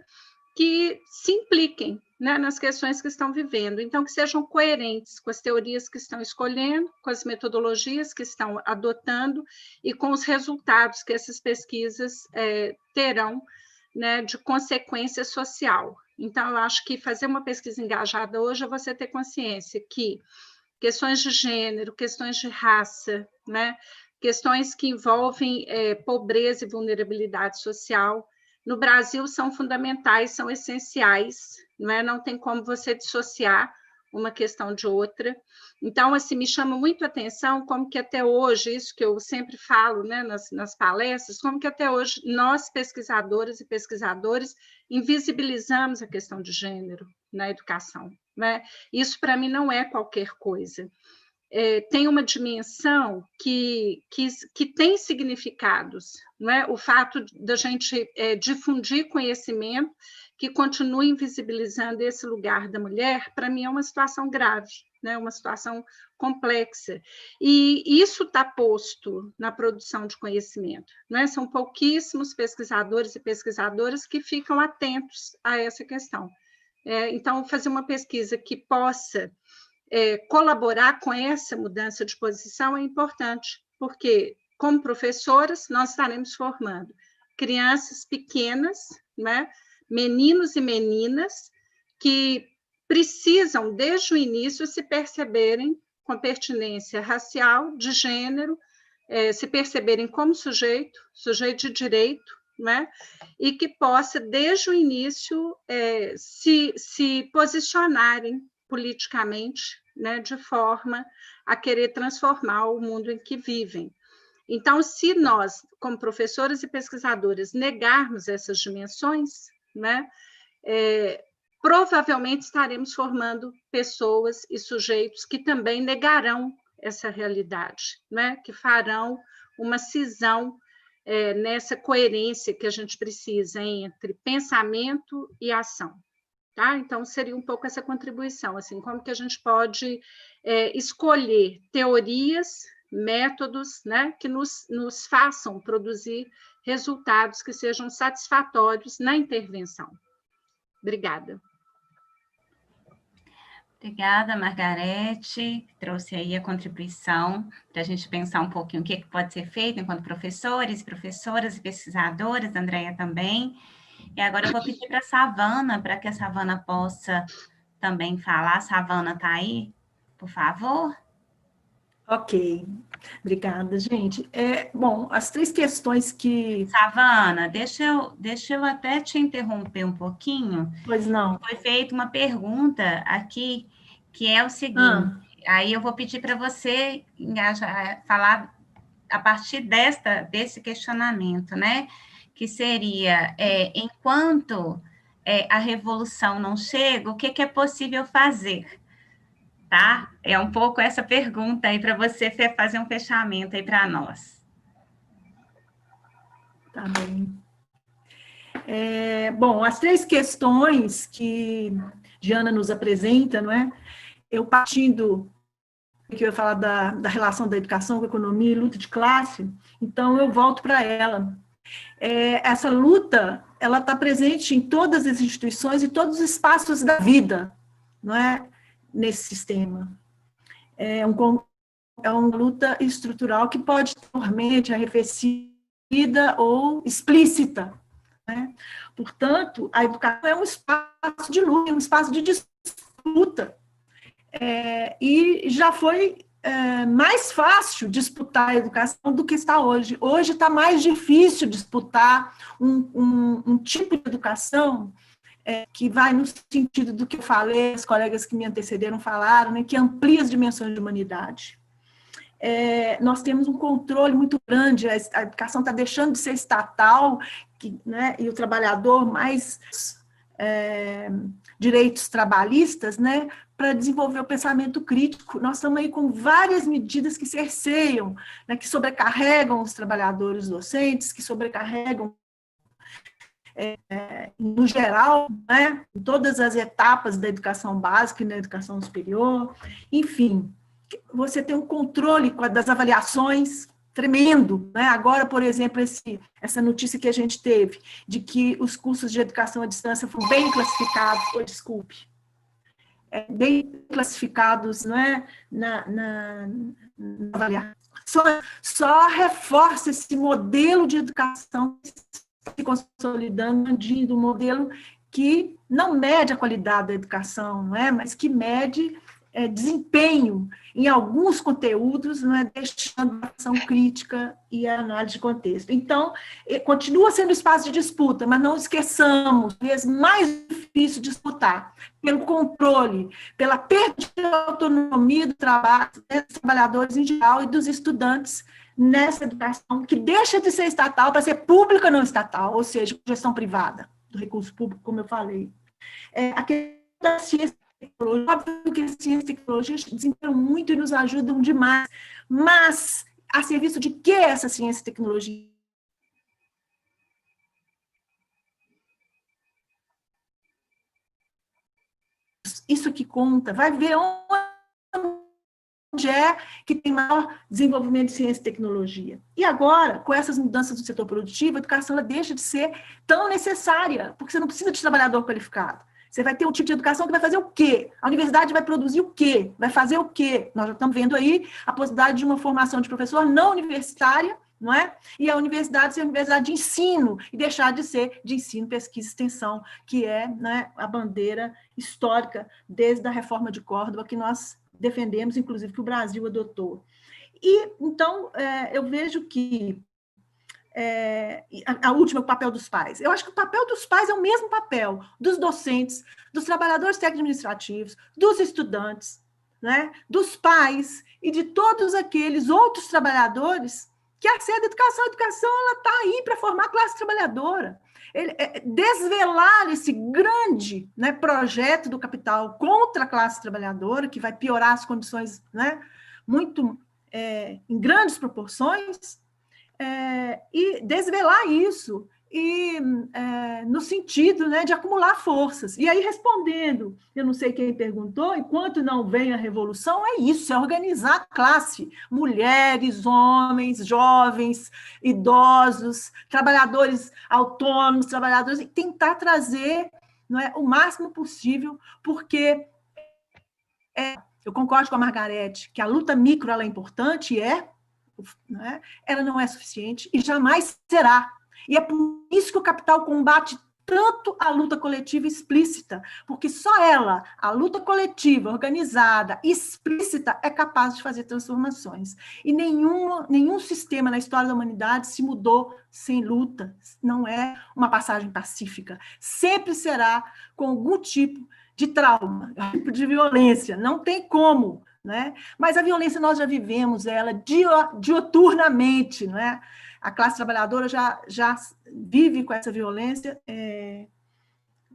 que se impliquem, né, nas questões que estão vivendo, então que sejam coerentes com as teorias que estão escolhendo, com as metodologias que estão adotando e com os resultados que essas pesquisas terão, né, de consequência social. Então, eu acho que fazer uma pesquisa engajada hoje é você ter consciência que questões de gênero, questões de raça, né, questões que envolvem pobreza e vulnerabilidade social, no Brasil são fundamentais, são essenciais, não tem como você dissociar uma questão de outra. Então, assim, me chama muito a atenção como que até hoje, isso que eu sempre falo, né, nas palestras, como que até hoje nós, pesquisadoras e pesquisadores, invisibilizamos a questão de gênero na educação. Né? Isso, para mim, não é qualquer coisa. Tem uma dimensão que tem significados, não é? O fato da gente difundir conhecimento que continua invisibilizando esse lugar da mulher, para mim é uma situação grave, né? Uma situação complexa. E isso está posto na produção de conhecimento. Não é? São pouquíssimos pesquisadores e pesquisadoras que ficam atentos a essa questão. Então, fazer uma pesquisa que possa colaborar com essa mudança de posição é importante, porque, como professoras, nós estaremos formando crianças pequenas, né, meninos e meninas, que precisam, desde o início, se perceberem com pertinência racial, de gênero, se perceberem como sujeito de direito, né, e que possa, desde o início, se posicionarem politicamente, né, de forma a querer transformar o mundo em que vivem. Então, se nós, como professoras e pesquisadoras, negarmos essas dimensões, né, provavelmente estaremos formando pessoas e sujeitos que também negarão essa realidade, né, que farão uma cisão nessa coerência que a gente precisa entre pensamento e ação. Tá? Então, seria um pouco essa contribuição, assim, como que a gente pode escolher teorias, métodos, né, que nos façam produzir resultados que sejam satisfatórios na intervenção. Obrigada. Obrigada, Margarete, que trouxe aí a contribuição para a gente pensar um pouquinho o que pode ser feito enquanto professores, professoras e pesquisadoras, Andréia também. E agora eu vou pedir para a Savana, para que a Savana possa também falar. Savana está aí, por favor? Ok, obrigada, gente. Bom, as 3 questões que... Savana, deixa eu até te interromper um pouquinho. Pois não. Foi feita uma pergunta aqui, que é o seguinte, aí eu vou pedir para você falar a partir desse questionamento, né? Que seria, enquanto a revolução não chega, o que é possível fazer? Tá? É um pouco essa pergunta aí para você fazer um fechamento aí para nós. Tá bem. Bom, as 3 questões que Diana nos apresenta, não é? Eu partindo que eu ia falar da relação da educação com a economia e luta de classe, então eu volto para ela. Essa luta, ela está presente em todas as instituições e todos os espaços da vida, não é? Nesse sistema. É uma luta estrutural que pode ser formalmente arrefecida ou explícita, né? Portanto, a educação é um espaço de luta, um espaço de disputa. E já foi mais fácil disputar a educação do que está hoje. Hoje está mais difícil disputar um tipo de educação que vai no sentido do que eu falei, as colegas que me antecederam falaram, né, que amplia as dimensões de humanidade. Nós temos um controle muito grande, a educação está deixando de ser estatal, né, e o trabalhador mais direitos trabalhistas, né, para desenvolver o pensamento crítico. Nós estamos aí com várias medidas que cerceiam, né, que sobrecarregam os trabalhadores docentes, que sobrecarregam no geral, né, em todas as etapas da educação básica e na educação superior, enfim, você tem um controle das avaliações tremendo, né? Agora, por exemplo, essa notícia que a gente teve, de que os cursos de educação à distância foram bem classificados, bem classificados, não é? Na avaliação. Só reforça esse modelo de educação se consolidando, um modelo que não mede a qualidade da educação, não é? Mas que mede desempenho em alguns conteúdos, não é? Deixando a ação crítica e a análise de contexto. Então, continua sendo espaço de disputa, mas não esqueçamos, é mais difícil disputar pelo controle, pela perda de autonomia do trabalho, dos trabalhadores em geral e dos estudantes nessa educação que deixa de ser estatal para ser pública não estatal, ou seja, gestão privada do recurso público, como eu falei. A questão da ciência e tecnologia, óbvio que a ciência e tecnologia desempenham muito e nos ajudam demais, mas a serviço de que essa ciência e tecnologia? Isso que conta, vai ver onde é que tem maior desenvolvimento de ciência e tecnologia. E agora, com essas mudanças do setor produtivo, a educação ela deixa de ser tão necessária, porque você não precisa de trabalhador qualificado. Você vai ter um tipo de educação que vai fazer o quê? A universidade vai produzir o quê? Vai fazer o quê? Nós já estamos vendo aí a possibilidade de uma formação de professor não universitária, não é? E a universidade ser a universidade de ensino, e deixar de ser de ensino, pesquisa e extensão, que é, né, a bandeira histórica desde a reforma de Córdoba, que nós defendemos, inclusive, que o Brasil adotou. E, então, eu vejo que a última, o papel dos pais. Eu acho que o papel dos pais é o mesmo papel dos docentes, dos trabalhadores técnico-administrativos, dos estudantes, né, dos pais e de todos aqueles outros trabalhadores que acedem à educação. A educação está aí para formar a classe trabalhadora. Desvelar esse grande, né, projeto do capital contra a classe trabalhadora, que vai piorar as condições, né, muito em grandes proporções, e desvelar isso, e no sentido, né, de acumular forças. E aí, respondendo, eu não sei quem perguntou, enquanto não vem a revolução, é isso, é organizar a classe, mulheres, homens, jovens, idosos, trabalhadores autônomos, trabalhadores, e tentar trazer, não é, o máximo possível, porque eu concordo com a Margarete, que a luta micro ela é importante, né? Ela não é suficiente e jamais será. E é por isso que o capital combate tanto a luta coletiva explícita, porque só ela, a luta coletiva, organizada, explícita, é capaz de fazer transformações. E nenhum sistema na história da humanidade se mudou sem luta, não é uma passagem pacífica. Sempre será com algum tipo de trauma, tipo de violência, não tem como, né? Mas a violência nós já vivemos ela dioturnamente, não é? A classe trabalhadora já vive com essa violência,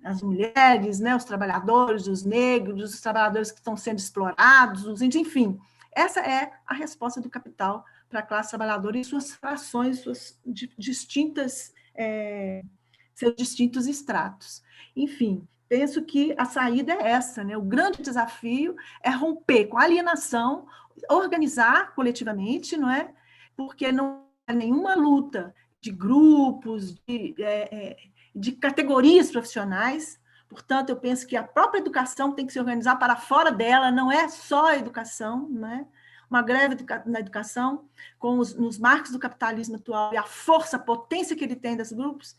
as mulheres, né, os trabalhadores, os negros, os trabalhadores que estão sendo explorados, os índios, enfim. Essa é a resposta do capital para a classe trabalhadora e suas frações, suas distintas, seus distintos estratos. Enfim, penso que a saída é essa, né? O grande desafio é romper com a alienação, organizar coletivamente, não é? Porque não há nenhuma luta de grupos, de categorias profissionais. Portanto, eu penso que a própria educação tem que se organizar para fora dela, não é só a educação, né? Uma greve na educação, nos marcos do capitalismo atual e a força, a potência que ele tem desses grupos,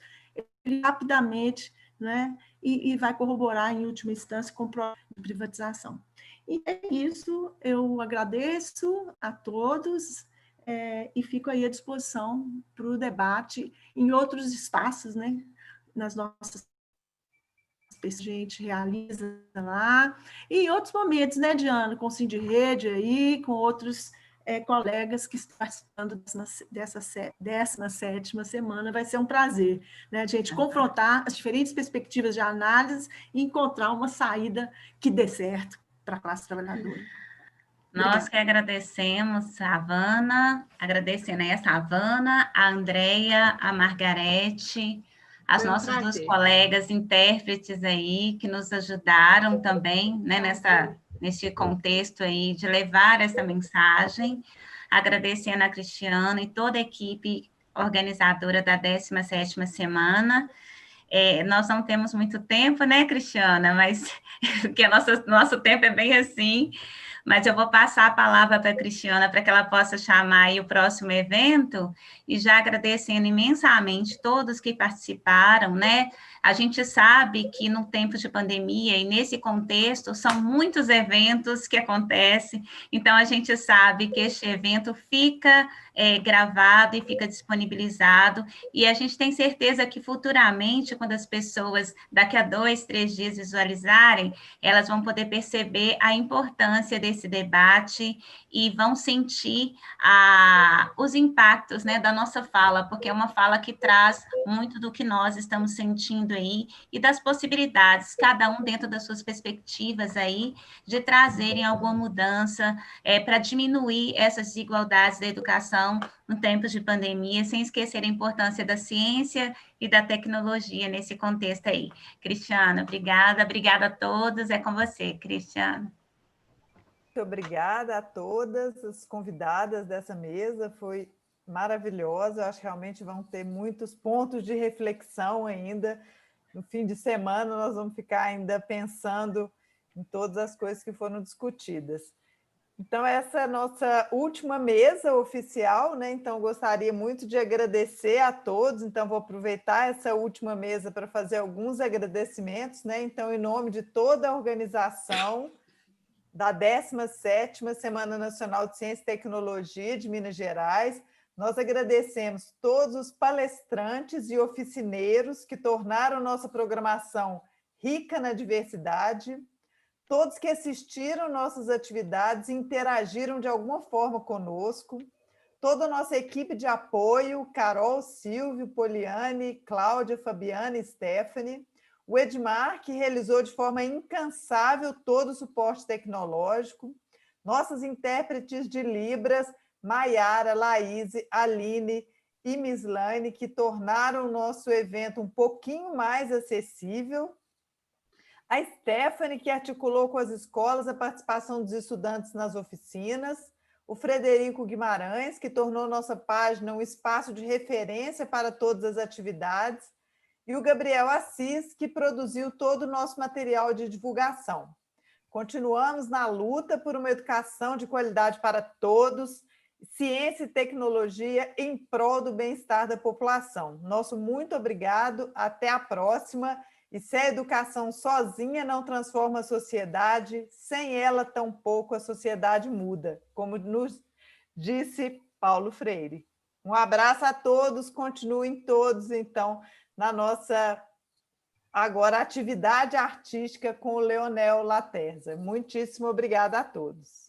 ele rapidamente, né, e vai corroborar, em última instância, com o processo de privatização. E é isso, eu agradeço a todos e fico aí à disposição para o debate em outros espaços, né, nas nossas que a gente realiza lá, e em outros momentos, né, Diana, com o Sindirrede aí, com outros colegas que estão participando dessa 17ª semana, vai ser um prazer, né, a gente confrontar as diferentes perspectivas de análise e encontrar uma saída que dê certo para a classe trabalhadora. Nós que agradecemos, Savana, agradecendo aí a Savana, a Andreia, a Margarete, as nossas duas colegas intérpretes aí, que nos ajudaram também, né, nesse contexto aí, de levar essa mensagem, agradecendo a Cristiana e toda a equipe organizadora da 17ª semana. Nós não temos muito tempo, né, Cristiana, mas porque nosso tempo é bem assim, mas eu vou passar a palavra para a Cristiana para que ela possa chamar aí o próximo evento, e já agradecendo imensamente todos que participaram, né? A gente sabe que no tempo de pandemia e nesse contexto são muitos eventos que acontecem, então a gente sabe que este evento fica gravado e fica disponibilizado, e a gente tem certeza que futuramente, quando as pessoas daqui a 2, 3 dias visualizarem, elas vão poder perceber a importância desse debate e vão sentir os impactos, né, da nossa fala, porque é uma fala que traz muito do que nós estamos sentindo aí e das possibilidades, cada um dentro das suas perspectivas aí, de trazerem alguma mudança para diminuir essas desigualdades da educação no tempo de pandemia, sem esquecer a importância da ciência e da tecnologia nesse contexto aí. Cristiana, obrigada a todos, é com você, Cristiana. Muito obrigada a todas as convidadas dessa mesa, foi maravilhosa, eu acho que realmente vão ter muitos pontos de reflexão ainda, no fim de semana nós vamos ficar ainda pensando em todas as coisas que foram discutidas. Então, essa é a nossa última mesa oficial, né? Então, gostaria muito de agradecer a todos. Então, vou aproveitar essa última mesa para fazer alguns agradecimentos, né? Então, em nome de toda a organização da 17ª Semana Nacional de Ciência e Tecnologia de Minas Gerais, Nós agradecemos todos os palestrantes e oficineiros que tornaram nossa programação rica na diversidade, todos que assistiram nossas atividades e interagiram de alguma forma conosco, toda a nossa equipe de apoio, Carol, Silvio, Poliane, Cláudia, Fabiana e Stephanie, o Edmar, que realizou de forma incansável todo o suporte tecnológico, nossas intérpretes de Libras, Maiara, Laís, Aline e Mislaine, que tornaram o nosso evento um pouquinho mais acessível, a Stephanie, que articulou com as escolas a participação dos estudantes nas oficinas, o Frederico Guimarães, que tornou nossa página um espaço de referência para todas as atividades, e o Gabriel Assis, que produziu todo o nosso material de divulgação. Continuamos na luta por uma educação de qualidade para todos, ciência e tecnologia em prol do bem-estar da população. Nosso muito obrigado, até a próxima. E se a educação sozinha não transforma a sociedade, sem ela tampouco a sociedade muda, como nos disse Paulo Freire. Um abraço a todos, continuem todos, então, na nossa agora atividade artística com o Leonel Laterza. Muitíssimo obrigada a todos.